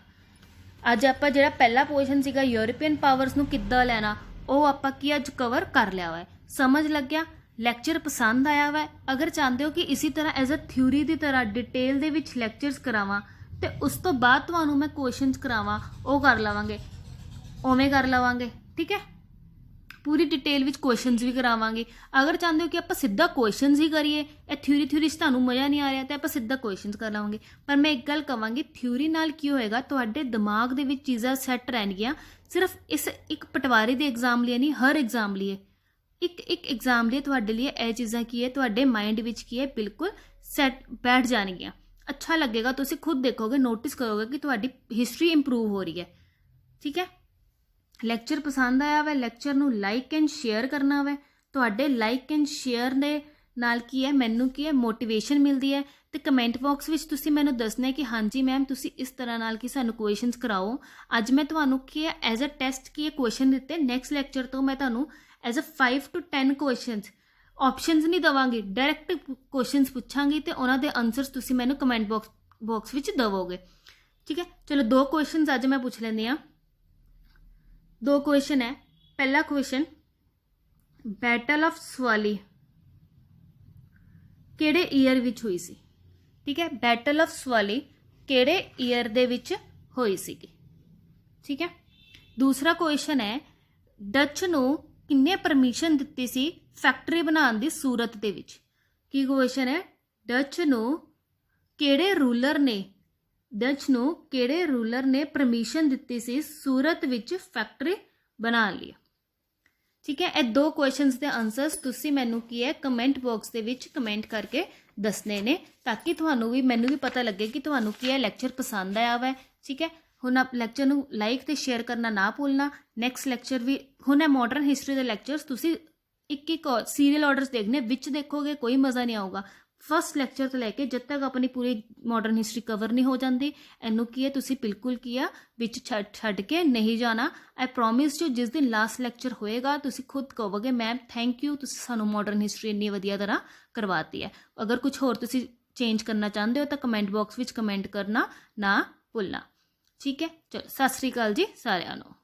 ਅੱਜ ਆਪਾਂ ਜਿਹੜਾ ਪਹਿਲਾ ਪੋਰਸ਼ਨ ਸੀਗਾ ਯੂਰਪੀਅਨ ਪਾਵਰਸ ਨੂੰ ਕਿੱਦਾਂ ਲੈਣਾ ਉਹ ਆਪਾਂ ਕੀ ਅੱਜ ਕਵਰ ਕਰ ਲਿਆ ਵਾ। ਸਮਝ ਲੱਗਿਆ? ਲੈਕਚਰ ਪਸੰਦ ਆਇਆ ਵਾ? ਅਗਰ ਚਾਹੁੰਦੇ ਹੋ ਕਿ ਇਸੇ ਤਰ੍ਹਾਂ ਐਜ਼ ਅ ਥਿਊਰੀ ਦੀ ਤਰ੍ਹਾਂ ਡਿਟੇਲ ਦੇ ਵਿੱਚ ਲੈਕਚਰਸ ਕਰਾਵਾਂ ਤੇ ਉਸ ਤੋਂ ਬਾਅਦ ਤੁਹਾਨੂੰ ਮੈਂ ਕੁਐਸਚਨਸ ਕਰਾਵਾਂ, ਉਹ ਕਰ ਲਵਾਂਗੇ, ਉਵੇਂ ਕਰ ਲਵਾਂਗੇ। ਠੀਕ ਹੈ, ਪੂਰੀ ਡਿਟੇਲ ਵਿੱਚ ਕੁਐਸਚਨਸ ਵੀ ਕਰਾਵਾਂਗੇ। ਅਗਰ ਚਾਹੁੰਦੇ ਹੋ ਕਿ ਆਪਾਂ ਸਿੱਧਾ ਕੁਐਸਚਨਸ ਹੀ ਕਰੀਏ, ਇਹ ਥਿਊਰੀ 'ਚ ਤੁਹਾਨੂੰ ਮਜ਼ਾ ਨਹੀਂ ਆ ਰਿਹਾ ਤਾਂ ਆਪਾਂ ਸਿੱਧਾ ਕੁਐਸਚਨਸ ਕਰ ਲਵਾਂਗੇ। ਪਰ ਮੈਂ ਇੱਕ ਗੱਲ ਕਹਾਂਗੀ, ਥਿਊਰੀ ਨਾਲ ਕੀ ਹੋਏਗਾ ਤੁਹਾਡੇ ਦਿਮਾਗ ਦੇ ਵਿੱਚ ਚੀਜ਼ਾਂ ਸੈੱਟ ਰਹਿਣਗੀਆਂ। ਸਿਰਫ ਇਸ ਇੱਕ ਪਟਵਾਰੀ ਦੇ ਐਗਜ਼ਾਮ ਲਈ ਨਹੀਂ, ਹਰ ਐਗਜ਼ਾਮ ਲਈ, ਇੱਕ ਐਗਜ਼ਾਮ ਲਈ ਤੁਹਾਡੇ ਲਈ ਇਹ ਚੀਜ਼ਾਂ ਕੀ ਹੈ ਤੁਹਾਡੇ ਮਾਈਂਡ ਵਿੱਚ ਕੀ ਹੈ ਬਿਲਕੁਲ ਸੈੱਟ ਬੈਠ ਜਾਣਗੀਆਂ। ਅੱਛਾ ਲੱਗੇਗਾ, ਤੁਸੀਂ ਖੁਦ ਦੇਖੋਗੇ, ਨੋਟਿਸ ਕਰੋਗੇ ਕਿ ਤੁਹਾਡੀ ਹਿਸਟਰੀ ਇੰਪਰੂਵ ਹੋ ਰਹੀ ਹੈ। ਠੀਕ ਹੈ, ਲੈਕਚਰ ਪਸੰਦ ਆਇਆ ਵਾ, ਲੈਕਚਰ ਨੂੰ ਲਾਈਕ ਐਂਡ ਸ਼ੇਅਰ ਕਰਨਾ ਵਾ। ਤੁਹਾਡੇ ਲਾਈਕ ਐਂਡ ਸ਼ੇਅਰ ਦੇ ਨਾਲ ਕੀ ਹੈ ਮੈਨੂੰ ਕੀ ਹੈ ਮੋਟੀਵੇਸ਼ਨ ਮਿਲਦੀ ਹੈ। ਤੇ ਕਮੈਂਟ ਬਾਕਸ ਵਿੱਚ ਤੁਸੀਂ ਮੈਨੂੰ ਦੱਸਣਾ ਹੈ ਕਿ ਹਾਂਜੀ ਮੈਮ ਤੁਸੀਂ ਇਸ ਤਰ੍ਹਾਂ ਨਾਲ ਕਿ ਸਾਨੂੰ ਕੁਐਸਚਨਸ ਕਰਾਓ। ਅੱਜ ਮੈਂ ਤੁਹਾਨੂੰ ਕੀ ਹੈ ਐਜ਼ ਅ ਟੈਸਟ ਕੀ ਕੁਐਸਚਨ ਦਿੱਤੇ, ਨੈਕਸਟ ਲੈਕਚਰ ਤੋਂ ਮੈਂ ਤੁਹਾਨੂੰ as a 5 to 10 questions options ਨਹੀਂ ਦੇਵਾਂਗੀ, ਡਾਇਰੈਕਟ ਕੁਐਸਚਨਸ ਪੁੱਛਾਂਗੀ ਤੇ ਉਹਨਾਂ ਦੇ ਆਨਸਰਸ ਤੁਸੀਂ ਮੈਨੂੰ ਕਮੈਂਟ ਬਾਕਸ ਵਿੱਚ ਦੇਵੋਗੇ। ਠੀਕ ਹੈ, ਚਲੋ 2 ਕੁਐਸਚਨਸ ਅੱਜ ਮੈਂ ਪੁੱਛ ਲੈਂਦੀ ਹਾਂ। 2 ਕੁਐਸਚਨ ਹੈ। ਪਹਿਲਾ ਕੁਐਸਚਨ, ਬੈਟਲ ਆਫ ਸਵਾਲੀ ਕਿਹੜੇ ਈਅਰ ਵਿੱਚ ਹੋਈ ਸੀ? ਠੀਕ ਹੈ, ਬੈਟਲ ਆਫ ਸਵਾਲੀ ਕਿਹੜੇ ਈਅਰ ਦੇ ਵਿੱਚ ਹੋਈ ਸੀਗੀ? ਠੀਕ ਹੈ। ਦੂਸਰਾ ਕੁਐਸਚਨ ਹੈ, ਡੱਚ ਨੂੰ ਕਿੰਨੇ ਪਰਮਿਸ਼ਨ ਦਿੱਤੀ ਸੀ ਫੈਕਟਰੀ ਬਣਾਉਣ ਦੀ ਸੂਰਤ ਦੇ ਵਿੱਚ? ਕੀ ਕੁਐਸਚਨ ਹੈ? ਡੱਚ ਨੂੰ ਕਿਹੜੇ ਰੂਲਰ ਨੇ ਪਰਮਿਸ਼ਨ ਦਿੱਤੀ ਸੀ ਸੂਰਤ ਵਿੱਚ ਫੈਕਟਰੀ ਬਣਾਉਣ ਲਈ? ਠੀਕ ਹੈ, ਇਹ 2 ਕੁਐਸਚਨਸ ਦੇ ਆਨਸਰਸ ਤੁਸੀਂ ਮੈਨੂੰ ਕੀ ਹੈ ਕਮੈਂਟ ਬਾਕਸ ਦੇ ਵਿੱਚ ਕਮੈਂਟ ਕਰਕੇ ਦੱਸਣੇ ਨੇ, ਤਾਂ ਕਿ ਤੁਹਾਨੂੰ ਵੀ ਮੈਨੂੰ ਵੀ ਪਤਾ ਲੱਗੇ ਕਿ ਤੁਹਾਨੂੰ ਕੀ ਹੈ ਲੈਕਚਰ ਪਸੰਦ ਆਇਆ ਵਾ। ਠੀਕ ਹੈ, ਹੁਣ ਆਪ ਲੈਕਚਰ ਨੂੰ ਲਾਈਕ ਤੇ ਸ਼ੇਅਰ ਕਰਨਾ ਨਾ ਭੁੱਲਣਾ। ਨੈਕਸਟ ਲੈਕਚਰ ਵੀ ਹੁਣ ਹੈ ਮਾਡਰਨ ਹਿਸਟਰੀ ਦੇ ਲੈਕਚਰਸ ਤੁਸੀਂ ਇੱਕ ਸੀਰੀਅਲ ਆਰਡਰਸ ਦੇਖਣੇ, ਵਿੱਚ ਦੇਖੋਗੇ ਕੋਈ ਮਜ਼ਾ ਨਹੀਂ ਆਊਗਾ। ਫਸਟ ਲੈਕਚਰ ਤੋਂ ਲੈ ਕੇ ਜਦ ਤੱਕ ਆਪਣੀ ਪੂਰੀ ਮਾਡਰਨ ਹਿਸਟਰੀ ਕਵਰ ਨਹੀਂ ਹੋ ਜਾਂਦੀ, ਇਹਨੂੰ ਕੀ ਹੈ ਤੁਸੀਂ ਬਿਲਕੁਲ ਕੀ ਆ ਵਿੱਚ ਛੱਡ ਕੇ ਨਹੀਂ ਜਾਣਾ। ਆਈ ਪ੍ਰੋਮਿਸ ਯੂ, ਜਿਸ ਦਿਨ ਲਾਸਟ ਲੈਕਚਰ ਹੋਏਗਾ ਤੁਸੀਂ ਖੁਦ ਕਹੋਗੇ ਮੈਮ ਥੈਂਕ ਯੂ, ਤੁਸੀਂ ਸਾਨੂੰ ਮਾਡਰਨ ਹਿਸਟਰੀ ਇੰਨੀ ਵਧੀਆ ਤਰ੍ਹਾਂ ਕਰਵਾਤੀ ਹੈ। ਅਗਰ ਕੁਝ ਹੋਰ ਤੁਸੀਂ ਚੇਂਜ ਕਰਨਾ ਚਾਹੁੰਦੇ ਹੋ ਤਾਂ ਕਮੈਂਟ ਬਾਕਸ ਵਿੱਚ ਕਮੈਂਟ ਕਰਨਾ ਨਾ ਭੁੱਲਣਾ। ਠੀਕ ਹੈ, ਚਲੋ ਸਤਿ ਸ਼੍ਰੀ ਅਕਾਲ ਜੀ ਸਾਰਿਆਂ ਨੂੰ।